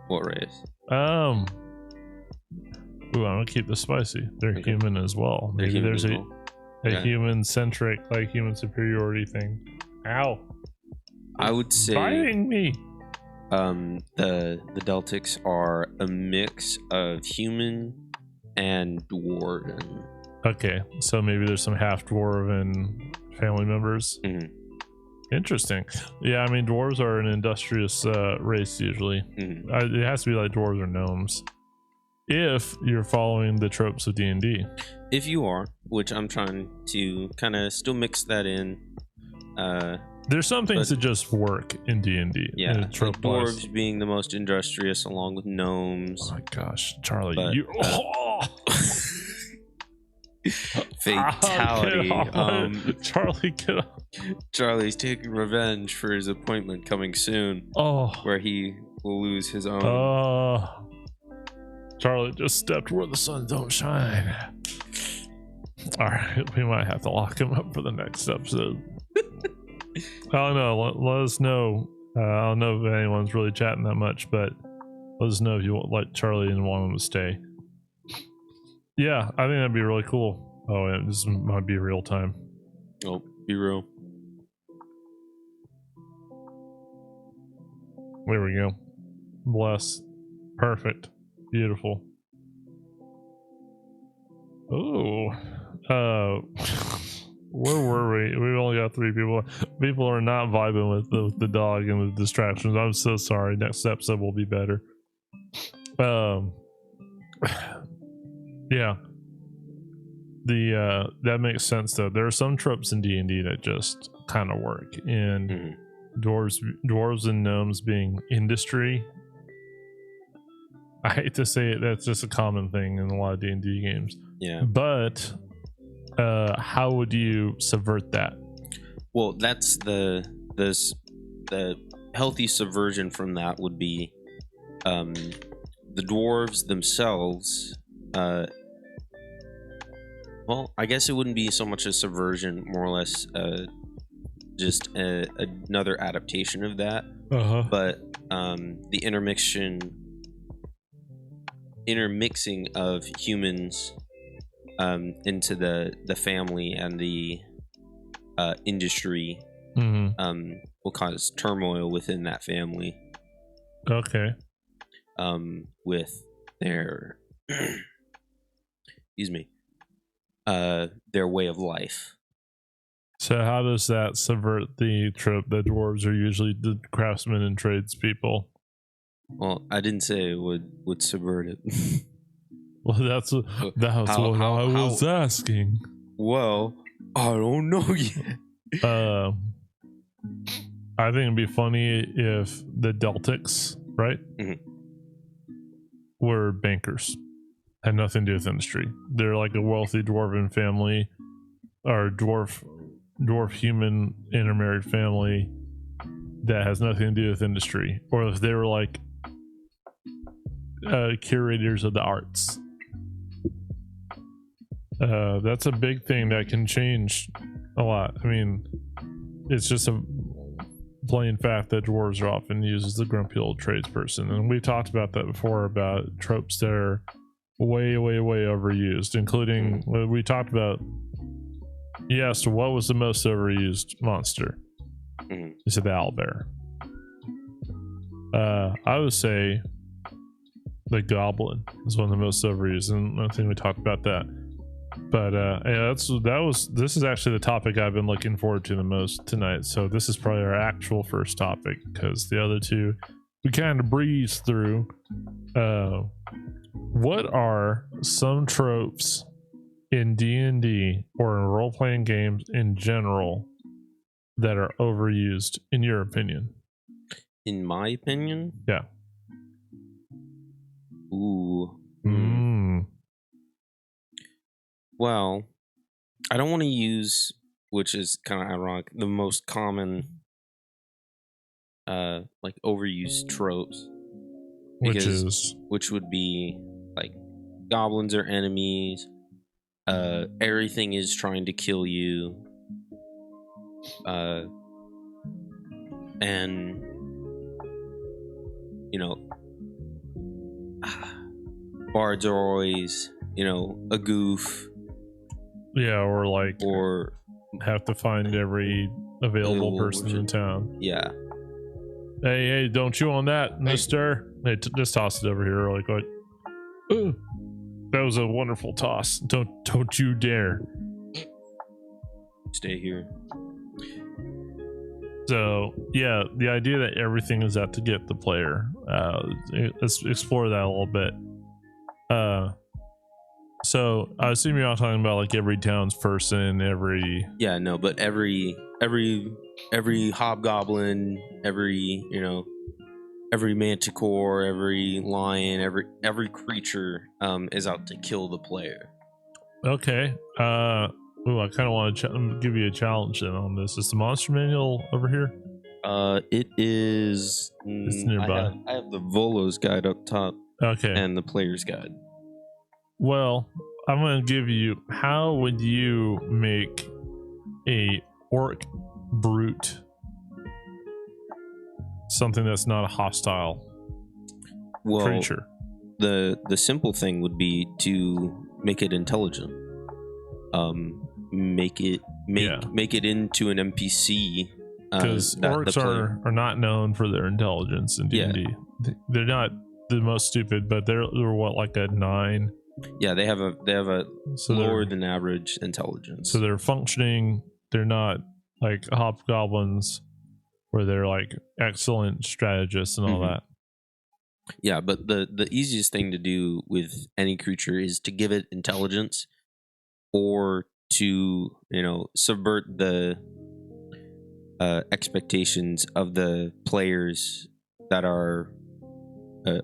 what race? Ooh, I'm gonna keep this spicy. They're human as well. Maybe there's a human centric, like human superiority thing. Ow. I would say biting me. The Deltics are a mix of human and dwarven. Okay, so maybe there's some half dwarven family members. Mm-hmm. Interesting. Yeah, I mean dwarves are an industrious race usually. Mm-hmm. It has to be like dwarves or gnomes if you're following the tropes of D&D. If you are, which I'm trying to kind of still mix that in. There's some things that just work in D&D. Yeah, like dwarves being the most industrious along with gnomes. Oh my gosh, Charlie, fatality. Charlie, get up. Charlie's taking revenge for his appointment coming soon. Where he will lose his own. Charlie just stepped where the sun don't shine. All right, we might have to lock him up for the next episode. I don't know. Let us know. I don't know if anyone's really chatting that much, but let us know if you want, like Charlie, and want him to stay. Yeah, I think that'd be really cool. Oh, yeah, this might be real time. Oh, be real. There we go. Bless. Perfect. Beautiful. Oh. Where were we? We've only got 3 people. People are not vibing with the dog and the distractions. I'm so sorry. Next episode will be better. Yeah. That makes sense though. There are some tropes in D&D that just kind of work, and dwarves and gnomes being industry. I hate to say it, that's just a common thing in a lot of D&D games. Yeah. But how would you subvert that? Well, that's the healthy subversion from that would be the dwarves themselves. Well, I guess it wouldn't be so much a subversion, more or less just another adaptation of that. But the intermixing of humans into the family and the industry will cause turmoil within that family. Okay. With their excuse me, their way of life. So how does that subvert the trope that dwarves are usually the craftsmen and tradespeople? Well, I didn't say it would subvert it. Well, that's what I was asking. Well, I don't know yet. I think it'd be funny if the Deltics, right, were bankers, had nothing to do with industry. They're like a wealthy dwarven family, or dwarf human intermarried family that has nothing to do with industry, or if they were like curators of the arts. That's a big thing that can change a lot. I mean, it's just a plain fact that dwarves are often used as the grumpy old tradesperson, and we've talked about that before, about tropes that are way overused, including we talked about. Yes, what was the most overused monster? You said the owlbear. I would say the goblin is one of the most overused, and I think we talked about that. But yeah, this is actually the topic I've been looking forward to the most tonight. So this is probably our actual first topic, because the other two we kind of breeze through. What are some tropes in D&D or in role-playing games in general that are overused, in your opinion? In my opinion? Yeah. Ooh. Well, I don't want to use, which is kind of ironic, the most common like overused tropes. Which would be like goblins are enemies, everything is trying to kill you, and you know, bards are always, a goof. Yeah, or have to find every available person in town. Yeah. Hey, don't you on that, mister? Hey, just toss it over here really quick. Ooh, that was a wonderful toss. Don't you dare. Stay here. So, yeah, the idea that everything is out to get the player. Let's explore that a little bit. So I assume you're not talking about like every townsperson, Yeah, no, but every hobgoblin, every manticore, every lion, every creature is out to kill the player. Okay. I kind of want to give you a challenge then on this. Is the monster manual over here? It is. It's nearby. I have the Volo's guide up top. Okay. And the player's guide. Well, I'm going to give you, how would you make a orc brute something that's not a hostile creature? The simple thing would be to make it intelligent. Make it into an NPC. Because orcs are not known for their intelligence in D&D. Yeah. They're not the most stupid, but they're what, like a 9? Yeah, they have a lower than average intelligence. So they're functioning. They're not like hobgoblins, where they're like excellent strategists and all that. Yeah, but the easiest thing to do with any creature is to give it intelligence, or to subvert the expectations of the players that are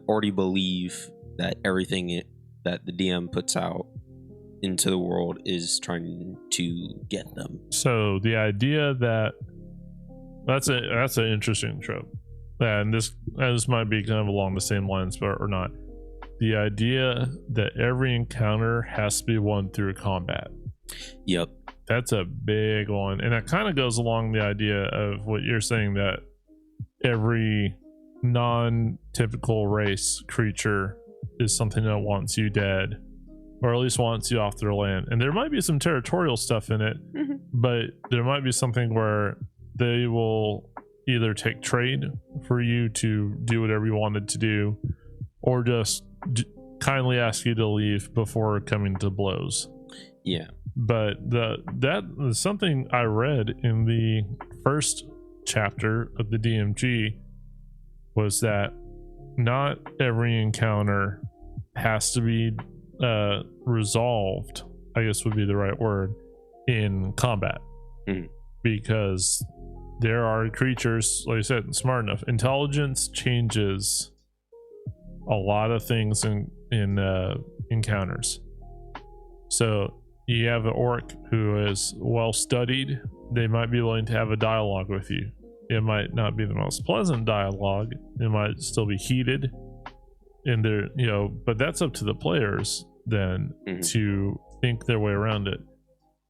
already believe that everything that the DM puts out into the world is trying to get them. So the idea that's an interesting trope, and this might be kind of along the same lines, but or not. The idea that every encounter has to be won through combat. Yep, that's a big one, and that kind of goes along the idea of what you're saying, that every non-typical race creature is something that wants you dead, or at least wants you off their land. And there might be some territorial stuff in it, but there might be something where they will either take trade for you to do whatever you wanted to do, or just kindly ask you to leave before coming to blows. Yeah. But that is something I read in the first chapter of the DMG, was that not every encounter has to be resolved, I guess would be the right word, in combat. Because there are creatures, like I said, smart enough. Intelligence changes a lot of things in encounters. So you have an orc who is well studied, they might be willing to have a dialogue with you. It might not be the most pleasant dialogue, it might still be heated, and they're, you know, but that's up to the players then to think their way around it.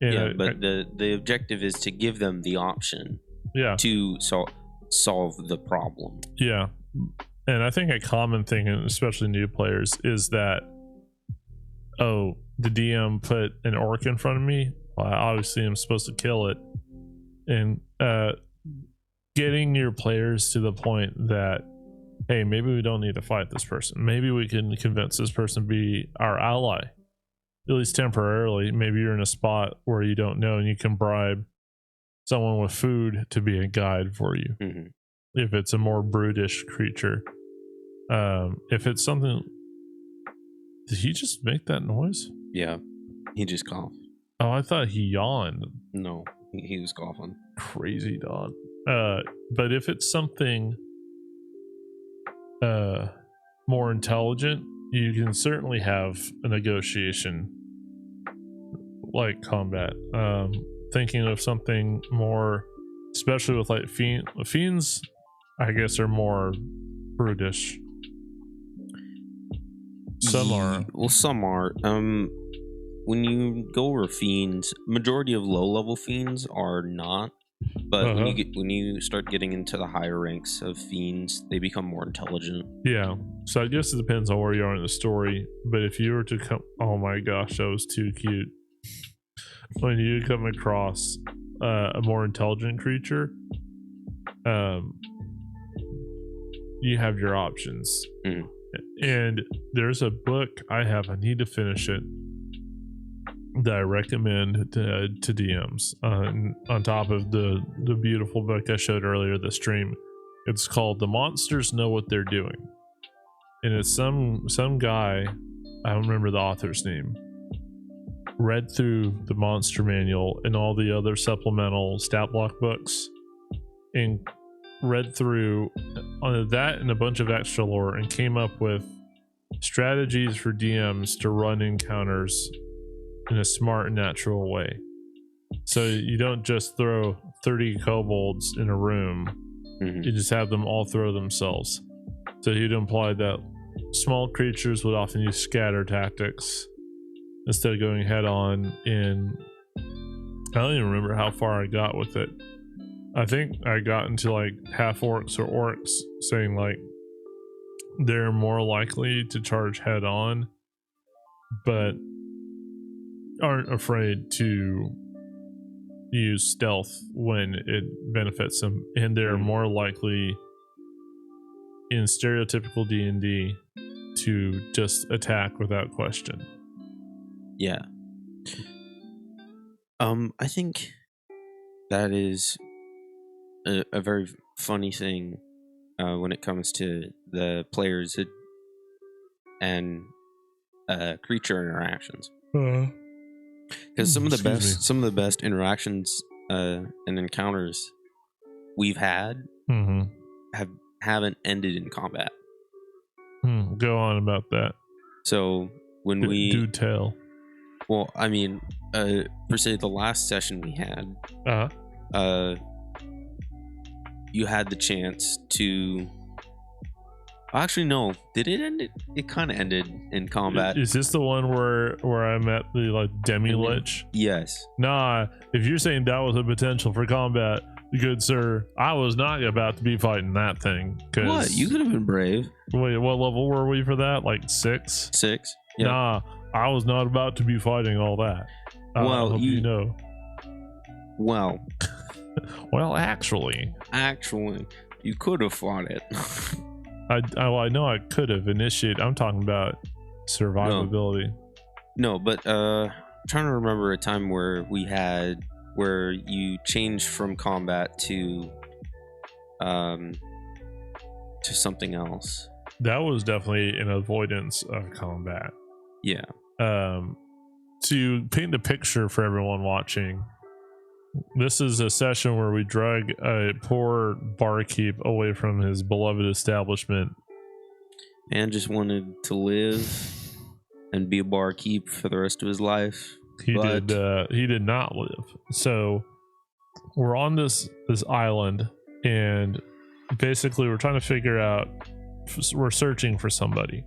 And but the objective is to give them the option to solve the problem. Yeah. And I think a common thing, especially new players, is that, oh, the DM put an orc in front of me, obviously I'm supposed to kill it. And getting your players to the point that, hey, maybe we don't need to fight this person. Maybe we can convince this person to be our ally, at least temporarily. Maybe you're in a spot where you don't know and you can bribe someone with food to be a guide for you. If it's a more brutish creature. If it's something... Did he just make that noise? Yeah, he just coughed. Oh, I thought he yawned. No, he was coughing. Crazy dog. But if it's something more intelligent, you can certainly have a negotiation like combat. Thinking of something more, especially with like fiends, I guess are more brutish. Some are. Well, some are. When you go over fiends, majority of low-level fiends are not. But when you start getting into the higher ranks of fiends, they become more intelligent. Yeah. So I guess it depends on where you are in the story. But if you were to come, oh my gosh, that was too cute. When you come across a more intelligent creature, you have your options. And there's a book I need to finish it, that I recommend to DMs on top of the beautiful book I showed earlier this stream. It's called The Monsters Know What They're Doing, and it's some guy, I don't remember the author's name, read through the monster manual and all the other supplemental stat block books and read through that and a bunch of extra lore and came up with strategies for DMs to run encounters in a smart and natural way. So you don't just throw 30 kobolds in a room, you just have them all throw themselves. So you'd imply that small creatures would often use scatter tactics instead of going head on. And I don't even remember how far I got with it. I think I got into like half orcs or orcs saying like they're more likely to charge head on, but aren't afraid to use stealth when it benefits them, and they're more likely in stereotypical D&D to just attack without question. Yeah. I think that is a very funny thing when it comes to the players and creature interactions. Because some of the best interactions and encounters we've had haven't ended in combat. Go on about that. So when we do tell. Well, I mean, per se, the last session we had, you had the chance to. Actually, no. Did it end? It kind of ended in combat. Is this the one where I met the like demi-lich? Yes. Nah. If you're saying that was a potential for combat, good sir, I was not about to be fighting that thing. What? You could have been brave. Wait, what level were we for that? Like 6? 6. Yep. Nah, I was not about to be fighting all that. Well, you know. Well. Well, actually, you could have fought it. I know I could have initiated. I'm talking about survivability. No, but trying to remember a time where you changed from combat to something else. That was definitely an avoidance of combat. Yeah. To paint a picture for everyone watching, this is a session where we drag a poor barkeep away from his beloved establishment. And just wanted to live and be a barkeep for the rest of his life. He did not live. So we're on this island, and basically we're trying to figure out, we're searching for somebody.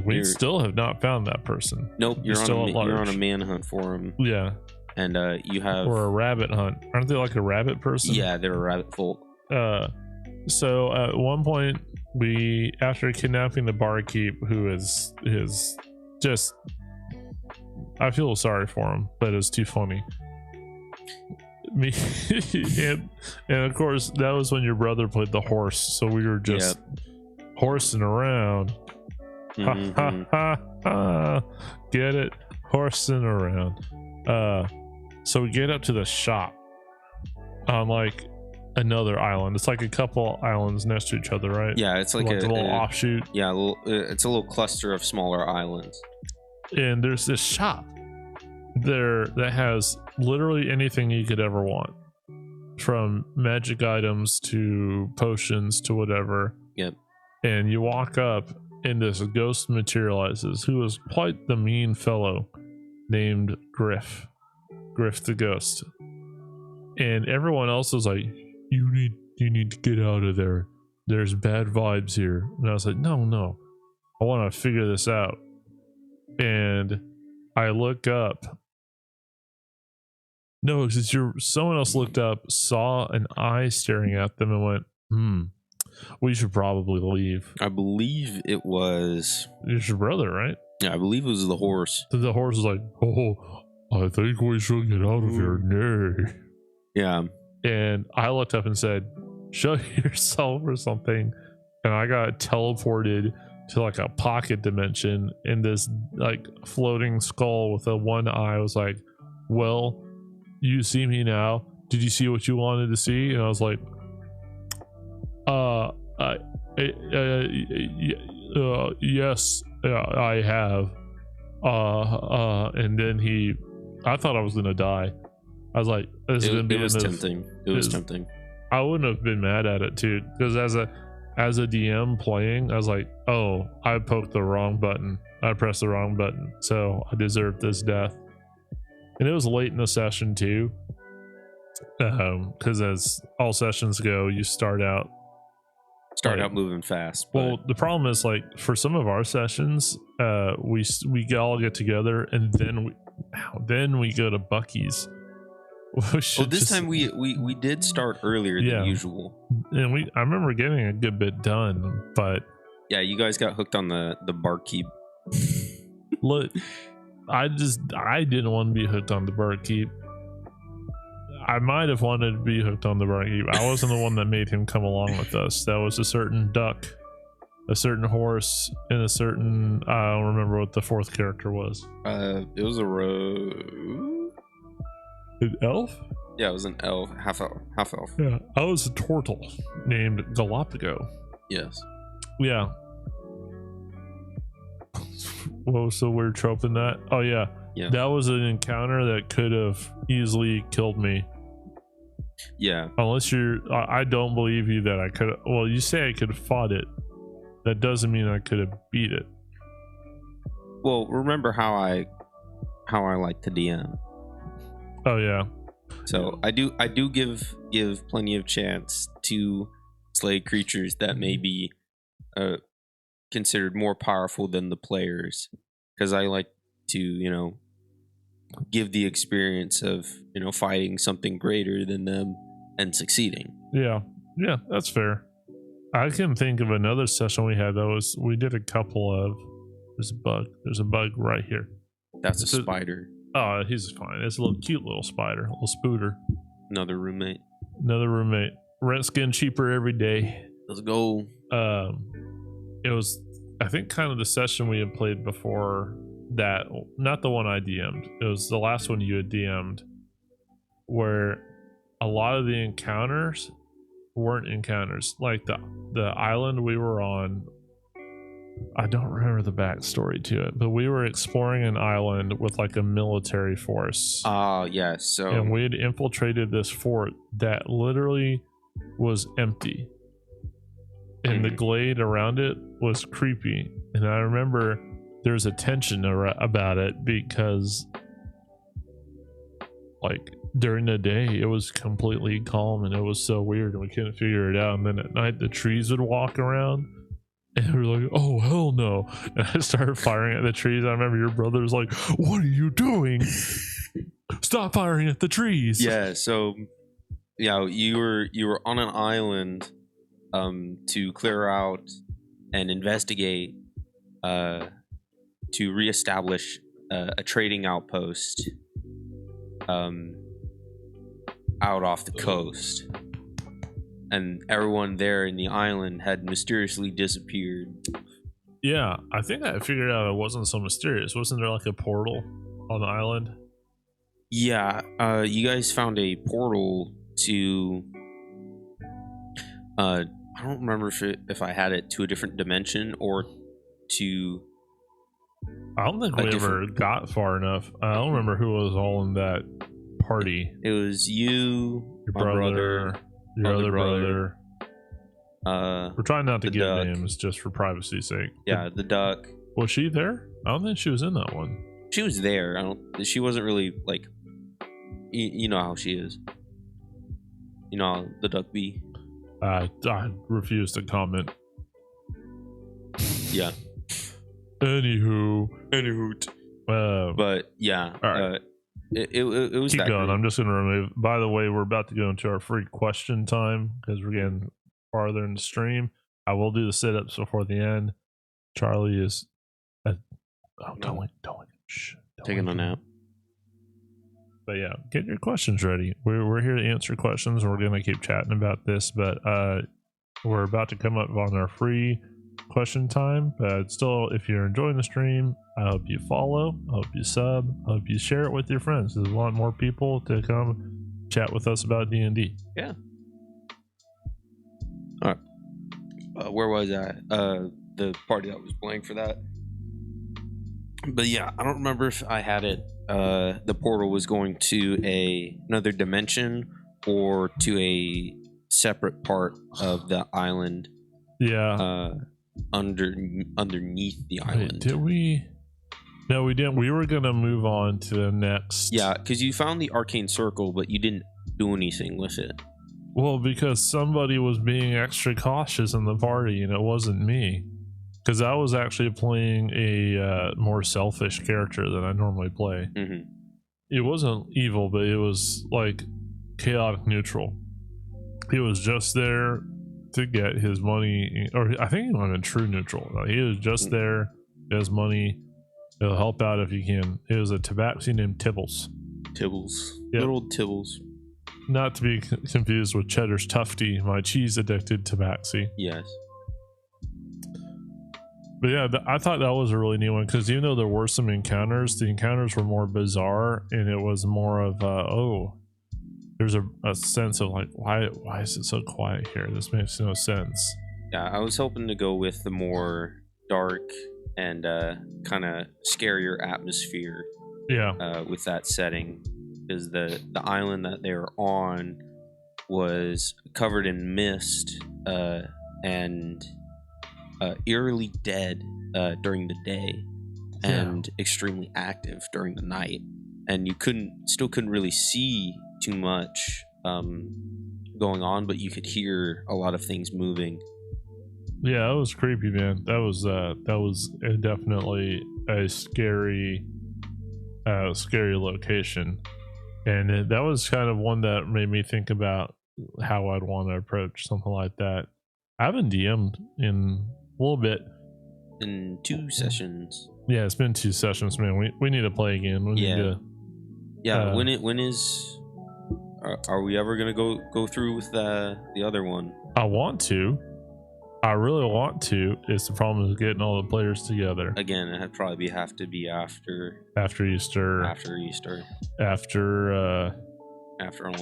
We still have not found that person. Nope, you're on a manhunt for him. Yeah. And you have... Or a rabbit hunt. Aren't they like a rabbit person? Yeah, they're a rabbit folk. So at one point, we, after kidnapping the barkeep, who is just... I feel sorry for him, but it's too funny. Me and of course, that was when your brother played the horse, so we were just horsing around. Mm-hmm. Ha ha ha! Get it? Horsing around. So we get up to the shop on like another island. It's like a couple islands next to each other, right? Yeah, it's like a little offshoot. Yeah, it's a little cluster of smaller islands. And there's this shop there that has literally anything you could ever want, from magic items to potions to whatever. Yep. And you walk up, and this ghost materializes, who is quite the mean fellow named Griff the ghost. And everyone else is like, you need to get out of there, there's bad vibes here. And I was like, no, I want to figure this out. And I look up. No, because someone else looked up, saw an eye staring at them, and went, we should probably leave. I believe it was... It's your brother, right? Yeah, I believe it was the horse. The horse was like, I think we should get out of here. Nay. Yeah. And I looked up and said, show yourself or something. And I got teleported to like a pocket dimension, in this like floating skull with a one eye. I was like, well, you see me now. Did you see what you wanted to see? And I was like, yes, I have. And then I thought I was gonna die. I was like, it was tempting. It was tempting. I wouldn't have been mad at it too, because as a DM playing, I was like, oh, I poked the wrong button. I pressed the wrong button, so I deserved this death. And it was late in the session too, because as all sessions go, you start out moving fast. Well, the problem is, like, for some of our sessions, we all get together, and then we go to Bucky's. This time we did start earlier than usual, and I remember getting a good bit done, but yeah, you guys got hooked on the barkeep. Look, I didn't want to be hooked on the barkeep. I might have wanted to be hooked on the barkeep. I wasn't the one that made him come along with us. That was a certain duck, a certain horse, and a certain, I don't remember what the fourth character was. It was an elf? Yeah, it was an elf, half elf. Yeah, I was a turtle named Galapago. Yes. Yeah. What was the weird trope in that? Oh yeah. That was an encounter that could have easily killed me. Yeah. Unless I don't believe you that I could. Well, you say I could have fought it. That doesn't mean I could have beat it. Well, remember how I like to DM. Oh yeah. So I do give plenty of chance to slay creatures that may be considered more powerful than the players, because I like to give the experience of fighting something greater than them and succeeding. Yeah, that's fair. I can think of another session we had we did a couple of. There's a bug right here. That's a spider. Oh, he's fine. It's a little cute little spider, a little spooter. Another roommate. Rent skin cheaper every day. Let's go. It was I think kind of the session we had played before that, not the one I DM'd, it was the last one you had DM'd, where a lot of the encounters weren't encounters. Like the island we were on, I don't remember the backstory to it, but we were exploring an island with like a military force. Yeah. So and we had infiltrated this fort that literally was empty. And the glade around it was creepy. And I remember there's a tension about it because like during the day it was completely calm and it was so weird and we couldn't figure it out. And then at night the trees would walk around and we were like, oh hell no. And I started firing at the trees. I remember your brother was like, what are you doing? Stop firing at the trees. Yeah, so yeah, you were on an island to clear out and investigate to reestablish a trading outpost out off the coast, and everyone there in the island had mysteriously disappeared. Yeah, I think I figured out it wasn't so mysterious. Wasn't there like a portal on the island? Yeah, you guys found a portal to I don't remember if I had it to a different dimension or to I don't think we ever got far enough. I don't remember who was all in that party. It was you, your brother, your other brother. We're trying not to give duck. names just for privacy's sake. Yeah, the duck. Was she there? I don't think she was in that one. She was there. She wasn't really like. You know how she is. You know how the duck be. I refuse to comment. Yeah. Anywho. But yeah. All right. It was. Keep going. Great. I'm just going to remove. By the way, we're about to go into our free question time because we're getting farther in the stream. I will do the sit-ups before the end. Charlie is. Don't wait. Shh. Taking a nap. But yeah, get your questions ready. We're here to answer questions. We're going to keep chatting about this, but we're about to come up on our free question time. But still, if you're enjoying the stream, I hope you follow, I hope you sub, I hope you share it with your friends. Because we want more people to come chat with us about D&D. Yeah. All right. Where was I? The party that was playing for that. But yeah, I don't remember if I had it. The portal was going to another dimension or to a separate part of the island. Yeah. Underneath the island. Wait, did we? No, we didn't. We were gonna move on to the next. Yeah, because you found the arcane circle, but you didn't do anything with it. Well, because somebody was being extra cautious in the party, and it wasn't me. Because I was actually playing a more selfish character than I normally play. Mm-hmm. It wasn't evil, but it was like chaotic neutral. He was just there to get his money, or I think he might have been true neutral. He was just there, get his money. He'll help out if he can. It was a tabaxi named Tibbles. Tibbles. Yep. Little Tibbles. Not to be confused with Cheddar's Tufty, my cheese-addicted tabaxi. Yes. But yeah, I thought that was a really neat one because even though there were some encounters, the encounters were more bizarre and it was more of there's a sense of like why is it so quiet here? This makes no sense. Yeah, I was hoping to go with the more dark and kind of scarier atmosphere. Yeah. With that setting, because the island that they were on was covered in mist and eerily dead during the day and extremely active during the night, and you still couldn't really see too much going on, but you could hear a lot of things moving. Yeah, it was creepy, man. That was definitely a scary location, and that was kind of one that made me think about how I'd want to approach something like that. I haven't DM'd in a little bit. In 2 sessions. Yeah, it's been 2 sessions, man. We need to play again. We need to, when is are we ever gonna go through with the other one? I want to. I really want to. It's the problem is getting all the players together. Again, it'd probably have to be after Easter. After Easter. After all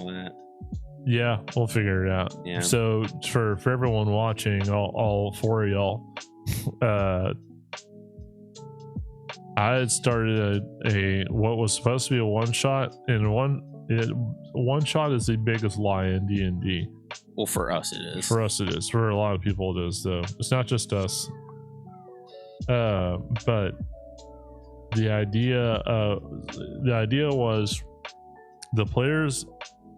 that. Yeah, we'll figure it out. Yeah. So for everyone watching, all four of y'all, I had started a what was supposed to be a one shot, and one shot is the biggest lie in D&D. Well, for us it is. For us it is. For a lot of people it is, though. It's not just us. But the idea was the players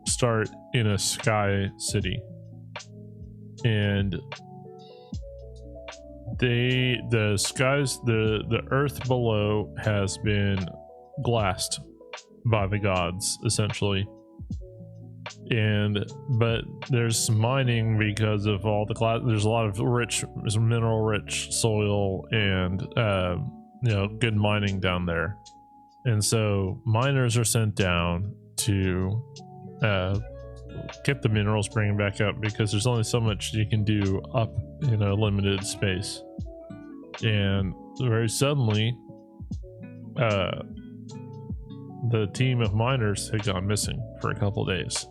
start in a sky city, and the earth below has been glassed by the gods, essentially. But there's mining because of all the glass. There's a lot of mineral rich soil and good mining down there, and so miners are sent down to get the minerals, bring them back up, because there's only so much you can do up in a limited space. And very suddenly the team of miners had gone missing for a couple days,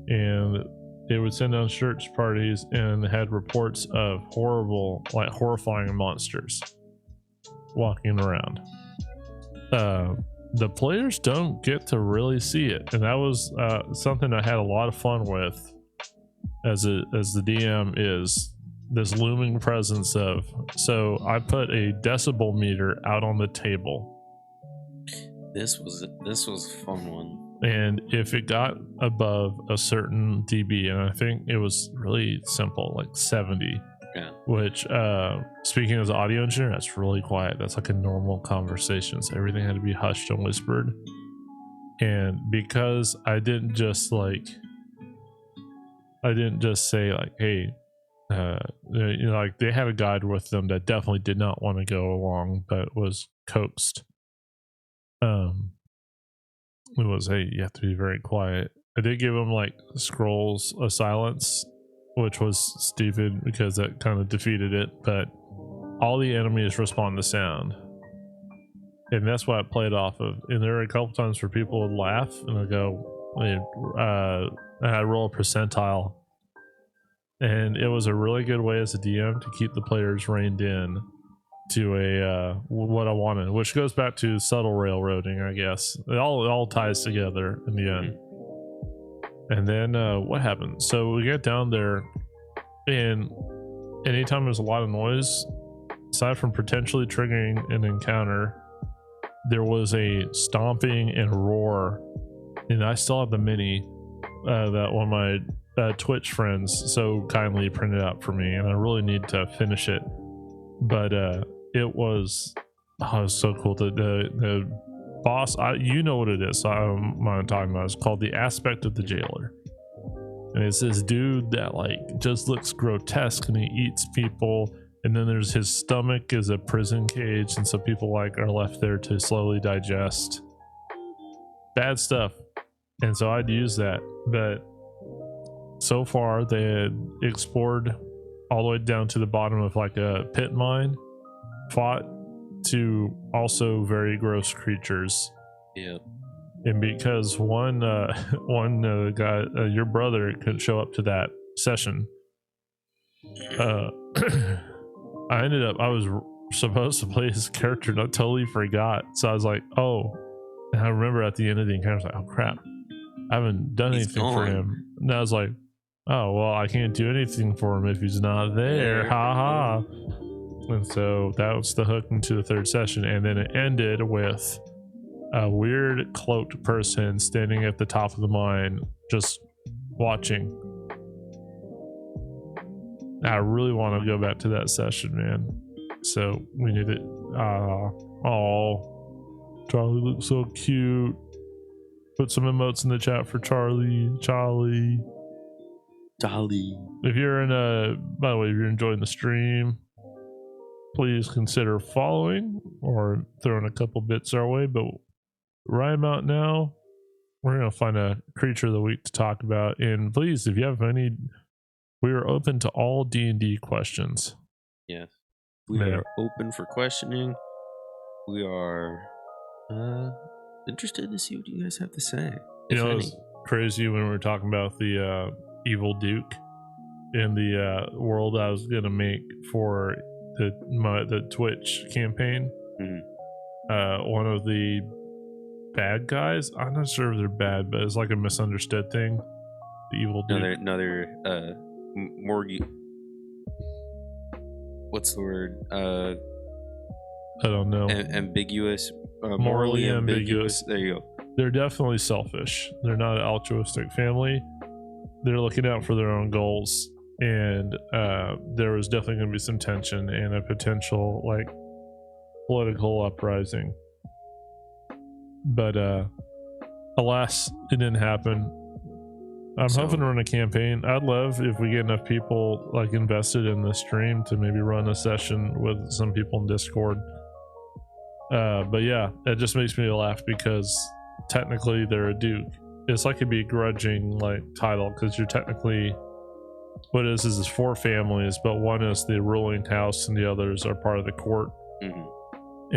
and they would send out search parties and had reports of horrifying monsters walking around. The players don't get to really see it, and that was something I had a lot of fun with as the DM, is this looming presence of. So I put a decibel meter out on the table. This was a fun one. And if it got above a certain dB, and I think it was really simple, like 70. Yeah. Which, speaking as an audio engineer, that's really quiet. That's like a normal conversation. So everything had to be hushed and whispered. And because I didn't just say like, hey, like they had a guide with them that definitely did not want to go along, but was coaxed. It was, hey, you have to be very quiet. I did give them like scrolls of silence, which was stupid because that kind of defeated it, but all the enemies respond to sound, and that's what I played off of. And there were a couple times where people would laugh and I'd go, I'd roll a percentile, and it was a really good way as a DM to keep the players reined in to a what I wanted, which goes back to subtle railroading, I guess. It all ties together in the end. And then what happened? So we get down there, and anytime there's a lot of noise, aside from potentially triggering an encounter, there was a stomping and roar. And I still have the mini that one of my Twitch friends so kindly printed out for me, and I really need to finish it. But it was so cool. The boss, you know what it is, so I don't mind talking about it. It's called the Aspect of the Jailer, and it's this dude that like just looks grotesque, and he eats people, and then there's his stomach is a prison cage, and so people like are left there to slowly digest bad stuff. And so I'd use that, but so far they had explored all the way down to the bottom of like a pit mine, fought to also very gross creatures. Yeah. And because one guy, your brother, couldn't show up to that session, I was supposed to play his character, and I totally forgot. So I was like, oh, and I remember at the end of the encounter, I was like, oh crap, I haven't done anything for him. And I was like, oh well, I can't do anything for him if he's not there. Ha ha. And so that was the hook into the third session, and then it ended with a weird cloaked person standing at the top of the mine just watching. I really want to go back to that session, man. So we need it. Oh, Charlie looks so cute. Put some emotes in the chat for Charlie. If you're by the way, if you're enjoying the stream, please consider following or throwing a couple bits our way. But right about now, we're gonna find a creature of the week to talk about. And please, if you have any We are open to all D&D questions. Yes. We are open for questioning. We are interested to see what you guys have to say. You know, it's crazy when we were talking about the evil Duke in the world I was gonna make for the Twitch campaign. One of the bad guys, I'm not sure if they're bad, but it's like a misunderstood thing. The evil Duke. Another what's the word? I don't know. Ambiguous. Morally ambiguous. There you go. They're definitely selfish. They're not an altruistic family. They're looking out for their own goals. And there was definitely going to be some tension and a potential like political uprising. But alas, it didn't happen. I'm hoping to run a campaign. I'd love if we get enough people like invested in the stream to maybe run a session with some people in Discord. But yeah, it just makes me laugh because technically they're a duke. It's like a begrudging like title because you're technically, what it is 4 families, but one is the ruling house and the others are part of the court.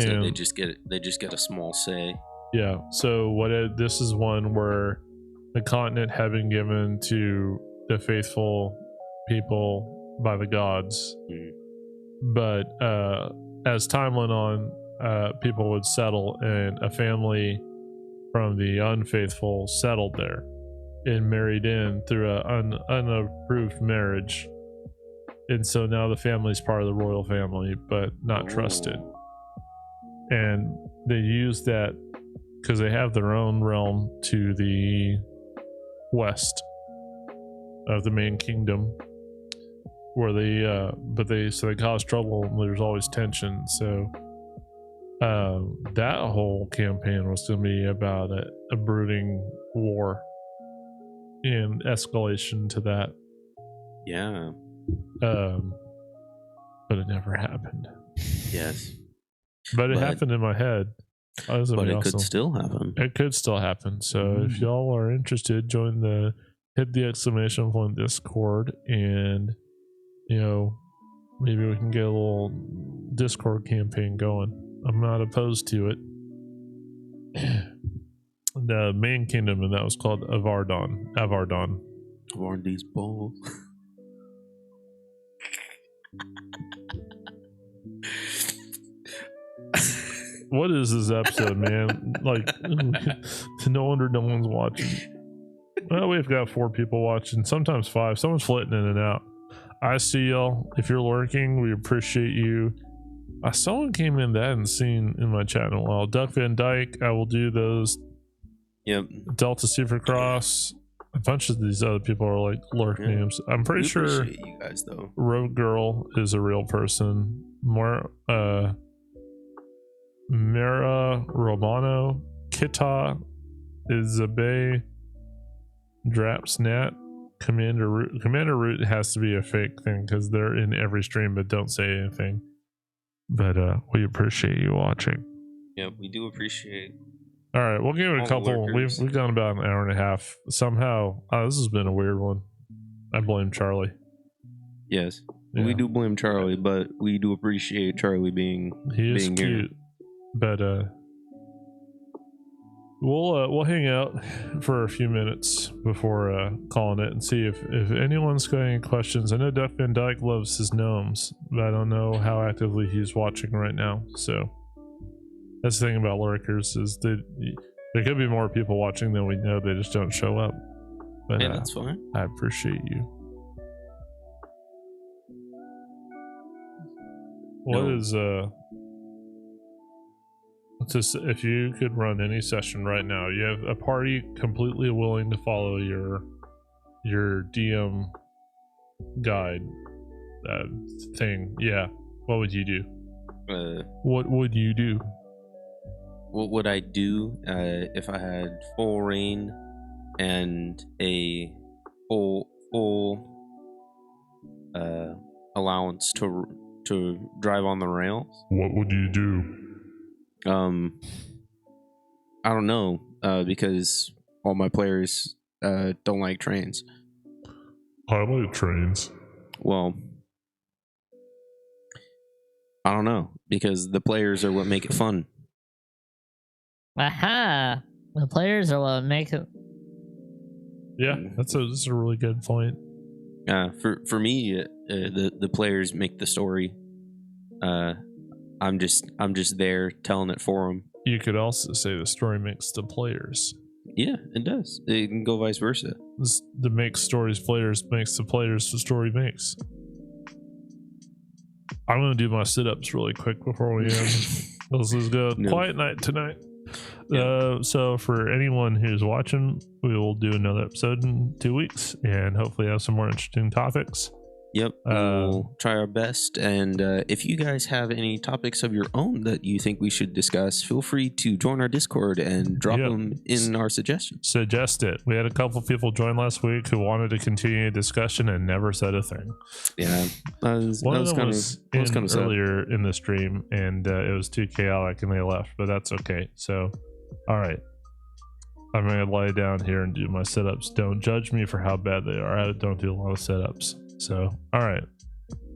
So they just get a small say. Yeah. So this is one where the continent had been given to the faithful people by the gods, but as time went on, people would settle, and a family from the unfaithful settled there and married in through an unapproved marriage, and so now the family's part of the royal family but not trusted. And they use that because they have their own realm to the west of the main kingdom where they cause trouble and there's always tension. So that whole campaign was going to be about a brooding war and escalation to that. Yeah. But it never happened. Yes. But it happened in my head. But it could still happen. It could still happen. So if y'all are interested, hit the exclamation point Discord, and maybe we can get a little Discord campaign going. I'm not opposed to it. The main kingdom, and that was called Avardon. Avardon's ball. What is this episode, man? Like, no wonder no one's watching. Well, we've got 4 people watching, sometimes 5. Someone's flitting in and out. I see y'all. If you're lurking, we appreciate you. Someone came in that I hadn't seen in my chat in a while. Duck Van Dyke, I will do those. Yep. Delta Supercross. A bunch of these other people are like lurk names. I'm pretty sure you guys, though. Rogue Girl is a real person. Mara Romano, Kita, Izabe, Drapsnat, Commander Root. Commander Root has to be a fake thing because they're in every stream but don't say anything. But we appreciate you watching. Yeah, we do appreciate. All right, we'll give it a couple. We've gone about an hour and a half. Somehow, this has been a weird one. I blame Charlie. Yes, we do blame Charlie, but we do appreciate Charlie being cute. Here. But we'll hang out for a few minutes before calling it and see if anyone's got any questions. I know Duck Van Dyke loves his gnomes, but I don't know how actively he's watching right now. So that's the thing about lurkers, is that there could be more people watching than we know. They just don't show up. But that's fine. I appreciate you. What is just, if you could run any session right now, you have a party completely willing to follow your DM guide thing, what would you do? What would you do? What would I do if I had full reign and a full allowance to drive on the rails? What would you do? I don't know, because all my players don't like trains. I like trains. Well, I don't know, because the players are what make it fun. Aha! The players are what make it. Yeah, that's a really good point. For me, the players make the story. I'm just there telling it for them. You could also say the story makes the players. Yeah, it does. It can go vice versa. The make stories players makes the players the story makes. I'm gonna do my sit-ups really quick before we end. This is good. No. Quiet night tonight. Yeah. So for anyone who's watching, we will do another episode in 2 weeks and hopefully have some more interesting topics. Yep, we'll try our best. And if you guys have any topics of your own that you think we should discuss, feel free to join our Discord and drop them in our suggestions. Suggest it. We had a couple people join last week who wanted to continue a discussion and never said a thing. Yeah, one of them was in sad. Earlier in the stream, and it was too chaotic, and they left. But that's okay. So, all right, I'm gonna lie down here and do my sit-ups. Don't judge me for how bad they are. I don't do a lot of sit-ups. So, all right,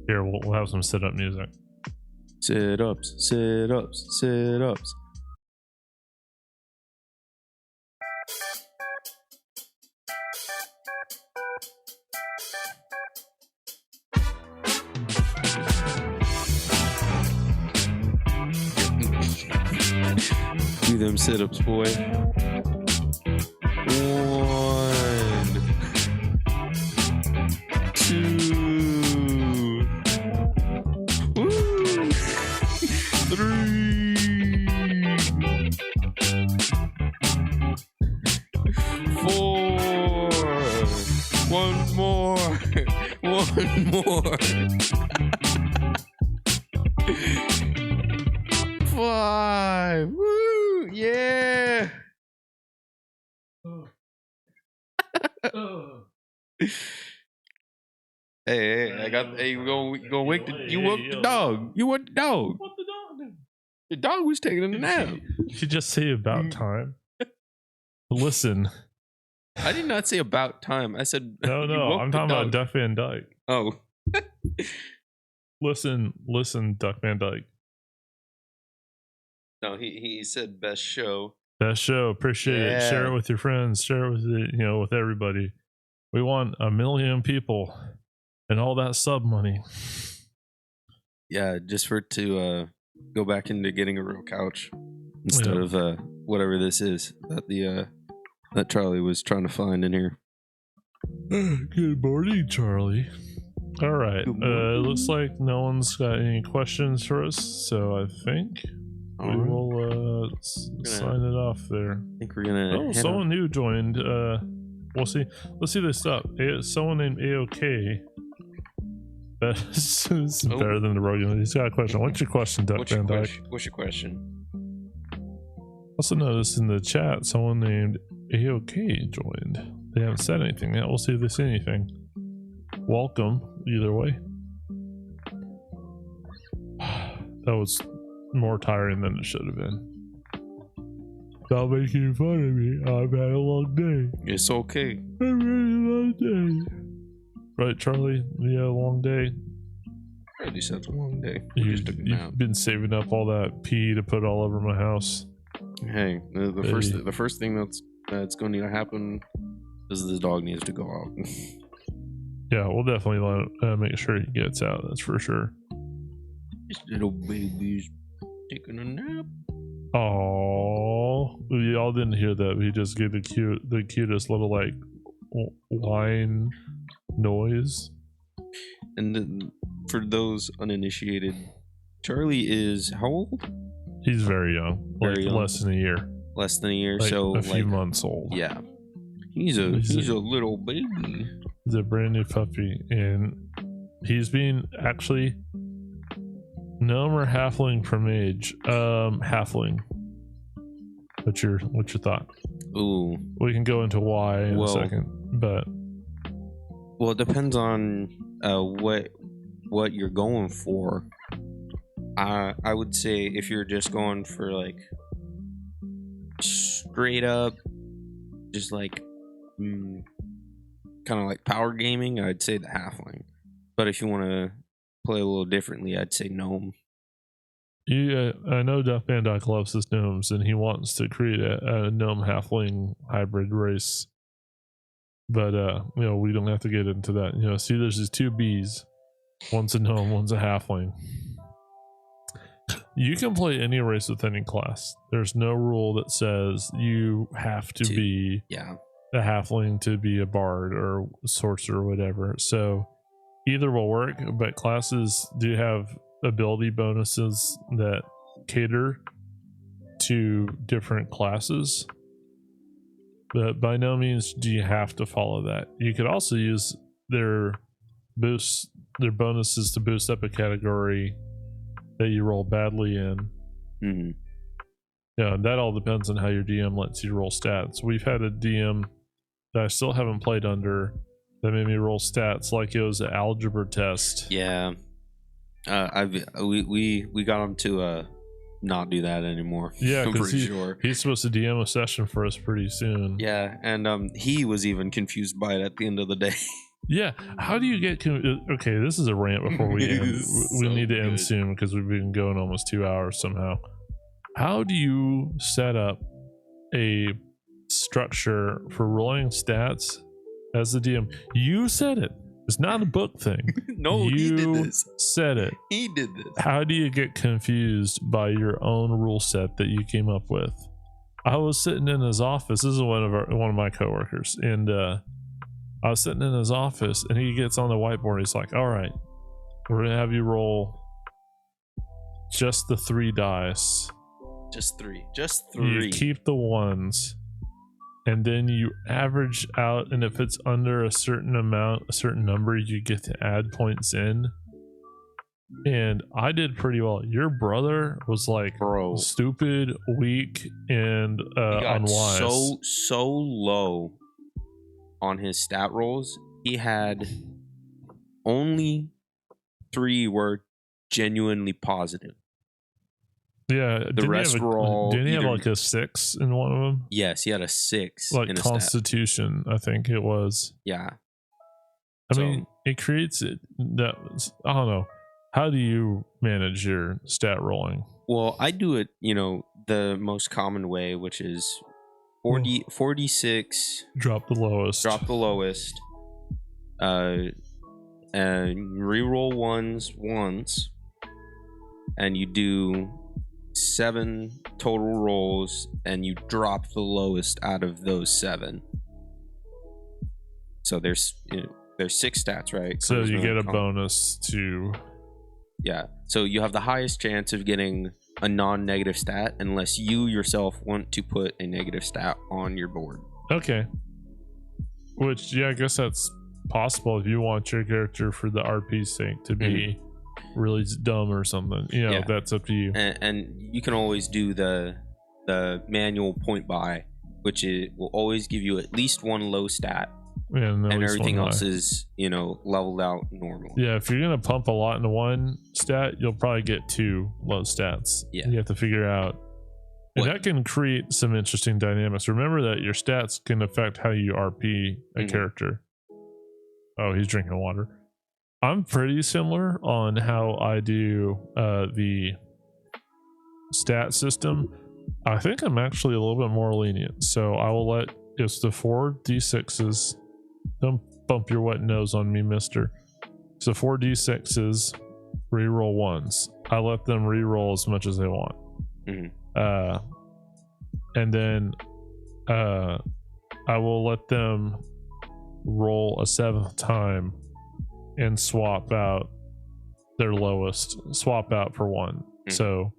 here we'll have some sit-up music. Sit-ups, sit-ups, sit-ups. Do them sit-ups, boy. 1, 2, woo, 3, 4. One more. One more. 5. Woo! Yeah. Hey, I got. Hey, we gonna wake the. You woke the dog. You woke the dog. What the dog do? The dog was taking a nap. You just say about time. Listen. I did not say about time. I said No, I'm talking about Duck Van Dyke. Oh. Listen, Duck Van Dyke. No, he said best show. Best show. Appreciate it. Share it with your friends. Share it with with everybody. We want 1 million people and all that sub money. Yeah, just for it to go back into getting a real couch instead of whatever this is that Charlie was trying to find in here. Good morning, Charlie. All right. It looks like no one's got any questions for us, so I think we will sign it off there. I think we're gonna. Oh, someone new joined. We'll see. Let's see this up. Someone named AOK. That's better than the Rogan. He's got a question. What's your question, Duck Van Dyke? What's your question? Also noticed in the chat someone named AOK joined. They haven't said anything yet. We'll see if they say anything. Welcome, either way. That was more tiring than it should have been. Stop making fun of me. I've had a long day. It's okay. I've had a long day. Right, Charlie? You had a long day. At least that's a long day. You've been saving up all that pee to put all over my house. Hey, the first thing that's going to happen is the dog needs to go out. Yeah, we'll definitely make sure he gets out. That's for sure. This little baby's taking a nap. Oh, y'all didn't hear that. He just gave the cutest little like whine noise. And then, for those uninitiated, Charlie is how old? He's very young, Very young. Less than a year. Less than a year, Like so a few months old. Yeah, he's a little baby. He's a brand new puppy, and he's being actually gnome or halfling from age. Halfling. What's your thought? Ooh. We can go into why in a second, but well, it depends on what you're going for. I would say if you're just going for like straight up, just like kind of like power gaming, I'd say the halfling. But if you want to play a little differently, I'd say gnome. Yeah, I know Duff Van Dyke loves his gnomes, and he wants to create a gnome halfling hybrid race. But we don't have to get into that. See, there's these two bees. One's a gnome, one's a halfling. You can play any race with any class. There's no rule that says you have to be a halfling to be a bard or sorcerer or whatever. So either will work, but classes do have ability bonuses that cater to different classes. But by no means do you have to follow that. You could also use their bonuses to boost up a category that you roll badly in. Mm-hmm. Yeah, that all depends on how your DM lets you roll stats. We've had a DM that I still haven't played under that made me roll stats like it was an algebra test. Yeah, we got him to not do that anymore. Yeah, because he's supposed to DM a session for us pretty soon. Yeah, and he was even confused by it at the end of the day. Yeah, how do you get okay, this is a rant before we end. We need to end soon because we've been going almost 2 hours somehow. How do you set up a structure for rolling stats as the DM? You said it. It's not a book thing. No, he did this. Said it. He did this. How do you get confused by your own rule set that you came up with? I was sitting in his office. This is one of my coworkers, and I was sitting in his office, and he gets on the whiteboard. He's like, "All right, we're gonna have you roll just the 3 dice. Just three. You keep the ones, and then you average out. And if it's under a certain amount, a certain number, you get to add points in." And I did pretty well. Your brother was like, stupid, weak, and unwise. So low on his stat rolls. He had only 3 were genuinely positive. Yeah, the rest were all. Didn't he have like a 6 in one of them? Yes, he had a 6. Like in a Constitution, stat. I think it was. Yeah. I mean, it creates it. I don't know. How do you manage your stat rolling? Well, I do it, the most common way, which is 46. Drop the lowest. And reroll ones once, and you do 7 total rolls, and you drop the lowest out of those 7. So there's 6 stats, right? So you get a bonus to. Yeah. So you have the highest chance of getting a non-negative stat unless you yourself want to put a negative stat on your board. Okay. Which, yeah, I guess that's possible if you want your character for the RP's sake to be really dumb or something. That's up to you. And you can always do the manual point buy, which will always give you at least 1 low stat. And everything else is, leveled out normal. Yeah, if you're gonna pump a lot into one stat, you'll probably get 2 low stats. Yeah, you have to figure out, and that can create some interesting dynamics. Remember that your stats can affect how you RP a character. Oh, he's drinking water. I'm pretty similar on how I do the stat system. I think I'm actually a little bit more lenient, so I will let it's the 4d6s. Don't bump your wet nose on me, mister. So 4d6s, reroll ones. I let them reroll as much as they want. And then I will let them roll a 7th time and swap out their lowest. Swap out for 1. So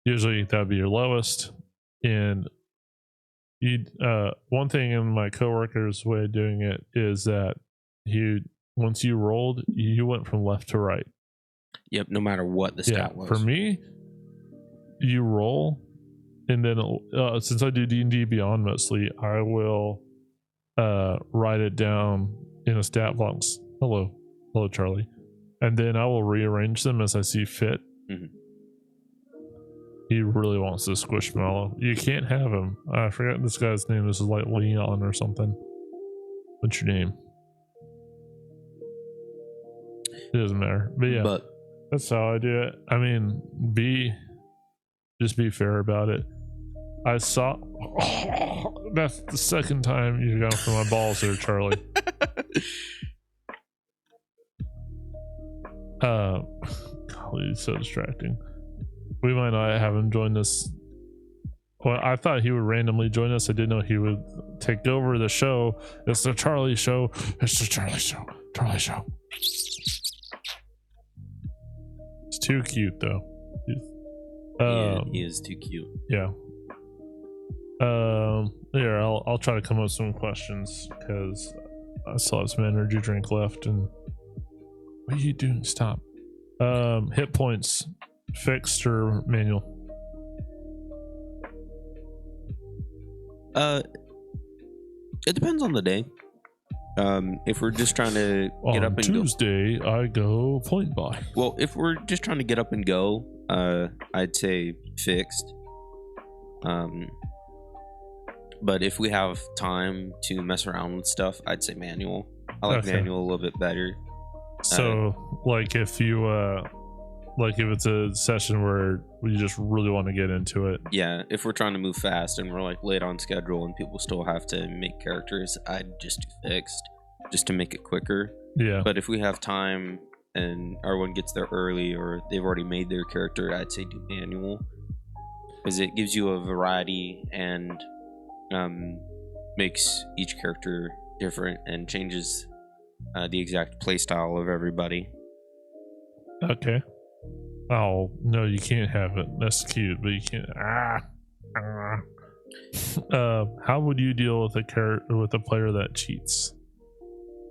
usually that'd be your lowest. And one thing in my coworker's way of doing it is that once you rolled, you went from left to right. Yep, no matter what the stat was. For me, you roll, and then since I do D&D Beyond mostly, I will write it down in a stat block. Hello Charlie, and then I will rearrange them as I see fit. He really wants this Squishmallow. You can't have him. I forgot this guy's name. This is like Leon or something. What's your name? It doesn't matter. But yeah, But that's how I do it. I mean, just be fair about it. I saw. That's the second time you've gone for my balls there, Charlie. Golly, it's so distracting. We might not have him join us. Well, I thought he would randomly join us. I didn't know he would take over the show. It's the Charlie show. It's the Charlie show. Charlie show. It's too cute though. He is too cute. Yeah. Here, I'll try to come up with some questions because I still have some energy drink left. And what are you doing? Stop. Hit points, fixed or manual? It depends on the day. If we're just trying to get up and Tuesday, I go point by. Well, if we're just trying to get up and go, I'd say fixed. But if we have time to mess around with stuff, I'd say manual. I like manual a little bit better. So, like if you like if it's a session where you just really want to get into it. Yeah, if we're trying to move fast and we're like late on schedule and people still have to make characters, I'd just do fixed just to make it quicker. Yeah. But if we have time and everyone gets there early or they've already made their character, I'd say do manual. Because it gives you a variety and makes each character different and changes the exact playstyle of everybody. Okay. Oh no, you can't have it. That's cute, but you can't. How would you deal with a player that cheats?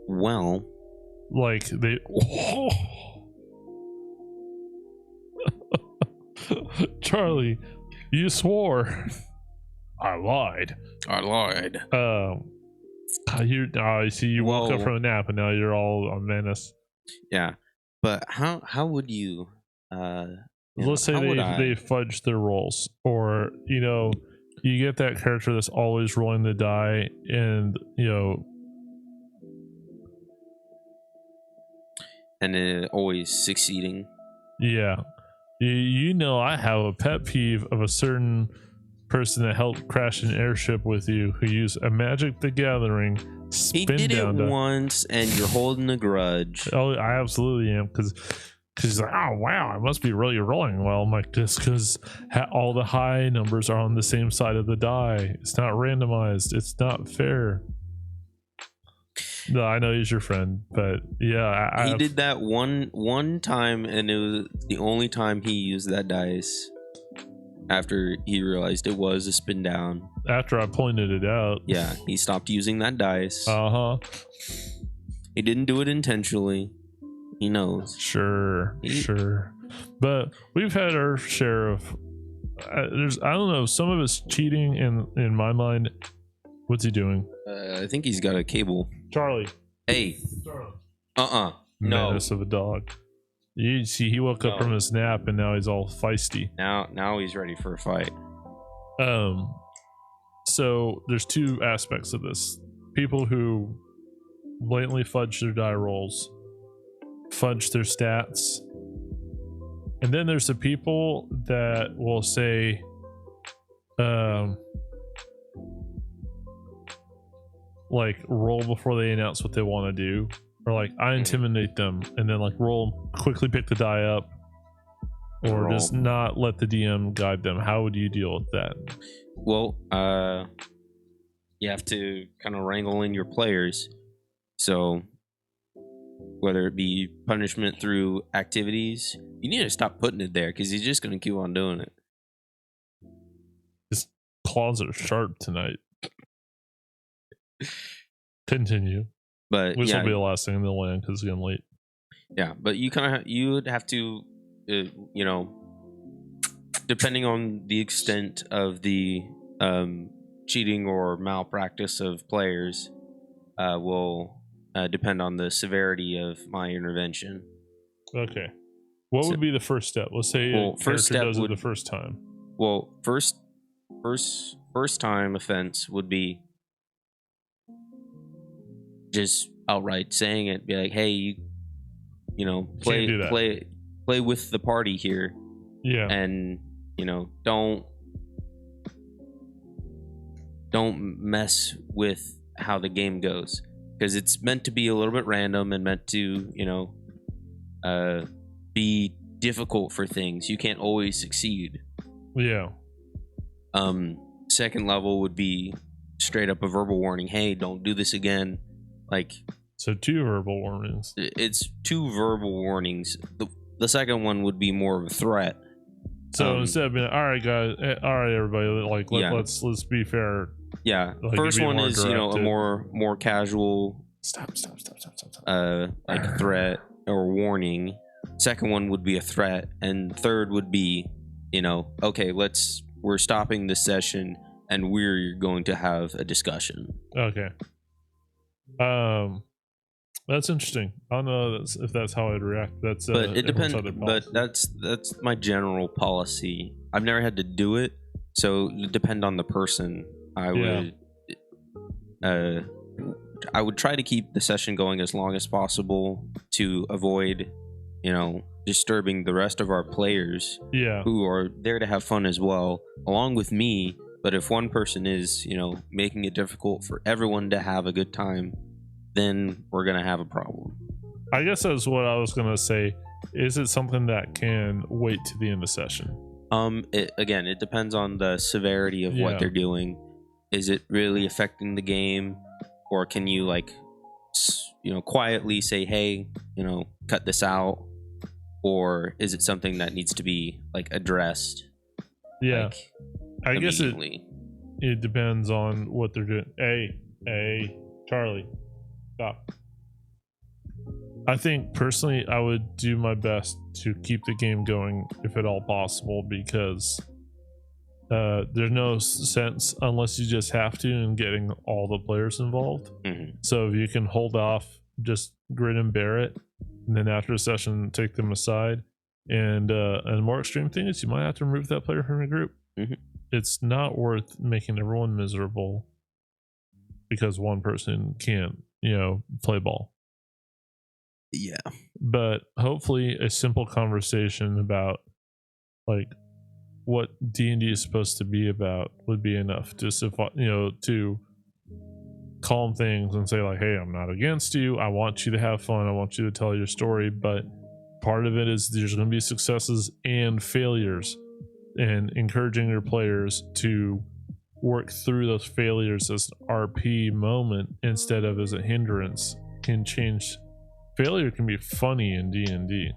Well, like they. Charlie, you swore. I lied. I see you woke up from a nap and now you're all a menace. Yeah, but how would you? Let's say they fudge their rolls, or you get that character that's always rolling the die, and and always succeeding. Yeah, I have a pet peeve of a certain person that helped crash an airship with you who used a Magic the Gathering He did it once, and you're holding a grudge. Oh, I absolutely am, because he's like, oh wow, I must be really rolling well. I'm like, just because all the high numbers are on the same side of the die. It's not randomized. It's not fair. No, I know he's your friend, but yeah, he did that one time, and it was the only time he used that dice. After he realized it was a spin down. After I pointed it out. Yeah, he stopped using that dice. Uh-huh. He didn't do it intentionally. He knows. Sure. But we've had our share of I don't know, some of it's cheating in my mind. What's he doing? I think he's got a cable. Charlie. Hey. Charlie. No. Menace of a dog. You see, he woke up from his nap and now he's all feisty. Now he's ready for a fight. So there's two aspects of this. People who blatantly fudge their die rolls, fudge their stats. And then there's the people that will say, like roll before they announce what they want to do. Or like I intimidate them and then like roll, quickly pick the die up, or just not let the DM guide them. How would you deal with that? Well, you have to kind of wrangle in your players. So whether it be punishment through activities, you need to stop putting it there because he's just going to keep on doing it. His claws are sharp tonight. Continue. But this will be the last thing in the land because it's getting late. Yeah, but you would have to, depending on the extent of the cheating or malpractice of players, will depend on the severity of my intervention. Okay, what would be the first step? Let's say first step does it the first time. Well, first time offense would be just outright saying it, be like, hey, play do that. play with the party here, Yeah. and don't mess with how the game goes, because it's meant to be a little bit random and meant to be difficult for things. You can't always succeed. Yeah. Second level would be straight up a verbal warning. Hey, don't do this again. So 2 verbal warnings. It's 2 verbal warnings. The second one would be more of a threat. So instead of being, all right, guys, all right, everybody, let's be fair. Yeah. Like, First one is a directed. more casual. Stop. Threat or warning. Second one would be a threat, and third would be, okay, we're stopping this session and we're going to have a discussion. Okay. That's interesting. I don't know if that's how I'd react. But it depends. But that's my general policy. I've never had to do it, so it depend on the person. I would try to keep the session going as long as possible to avoid, disturbing the rest of our players. Yeah. Who are there to have fun as well, along with me. But if one person is, making it difficult for everyone to have a good time, then we're gonna have a problem. I guess that's what I was gonna say. Is it something that can wait to the end of session? It depends on the severity of what they're doing. Is it really affecting the game, or can you quietly say, hey, cut this out, or is it something that needs to be addressed? Yeah, I guess it depends on what they're doing. Hey, Charlie. Stop. I think personally I would do my best to keep the game going if at all possible, because there's no sense unless you just have to in getting all the players involved. Mm-hmm. So if you can hold off, just grin and bear it, and then after a session take them aside. And a more extreme thing is you might have to remove that player from your group. Mm-hmm. It's not worth making everyone miserable because one person can't play ball. Yeah. But hopefully a simple conversation about what D&D is supposed to be about would be enough to to calm things and say hey, I'm not against you. I want you to have fun. I want you to tell your story, but part of it is there's going to be successes and failures, and encouraging your players to work through those failures as an RP moment instead of as a hindrance can change. Failure can be funny in D&D.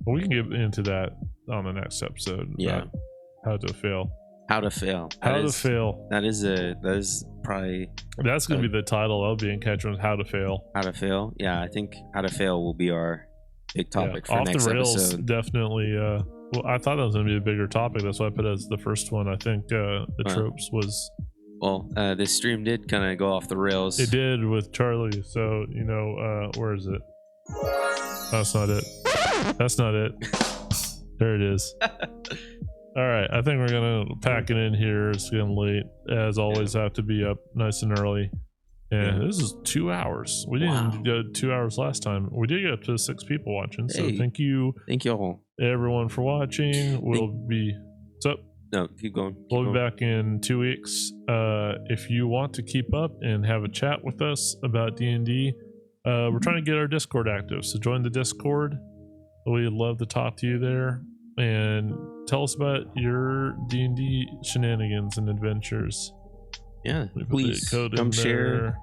We can get into that on the next episode. Yeah. How to fail. How to fail. That is probably. That's going to be the title. That'll be in Catchment. How to fail. How to fail. Yeah, I think how to fail will be our big topic for Off next the rails, episode. Definitely. Well, I thought that was going to be a bigger topic. That's why I put it as the first one. I think the tropes was. Well, this stream did kind of go off the rails. It did with Charlie. So where is it? That's not it. That's not it. There it is. All right, I think we're gonna pack it in here. It's getting late. As always, have to be up nice and early. And this is 2 hours. We didn't go 2 hours last time. We did get up to 6 people watching. So thank you all, everyone, for watching. We'll be. What's up? No, keep going. We'll be back in 2 weeks. If you want to keep up and have a chat with us about D&D, we're trying to get our Discord active. So join the Discord. We'd love to talk to you there and tell us about your D&D shenanigans and adventures. Yeah, please come share.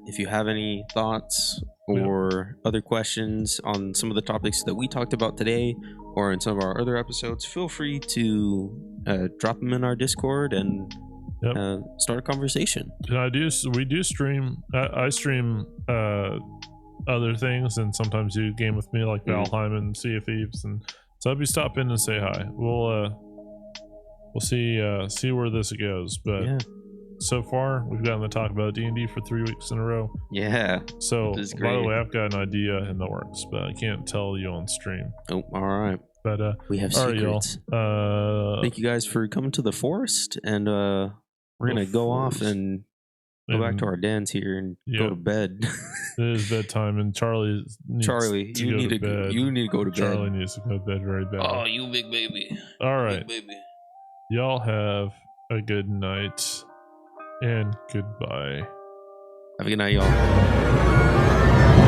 If you have any thoughts or other questions on some of the topics that we talked about today or in some of our other episodes, feel free to drop them in our Discord and start a conversation. We do stream. I stream other things and sometimes you game with me like Valheim and Sea of Thieves, and so if you stop in and say hi, we'll see where this goes. But so far we've gotten to talk about D&D for 3 weeks in a row. Yeah. So by the way, I've got an idea in the works, but I can't tell you on stream. Oh, all right. But we have secrets. Thank you guys for coming to the forest, and we're gonna go off and Go back to our dens here and go to bed. It is bedtime, and Charlie needs you need to go. You need to go to bed. Charlie needs to go to bed very bad. Oh, you big baby. All right, big baby. y'all have a good night and goodbye. Have a good night, y'all.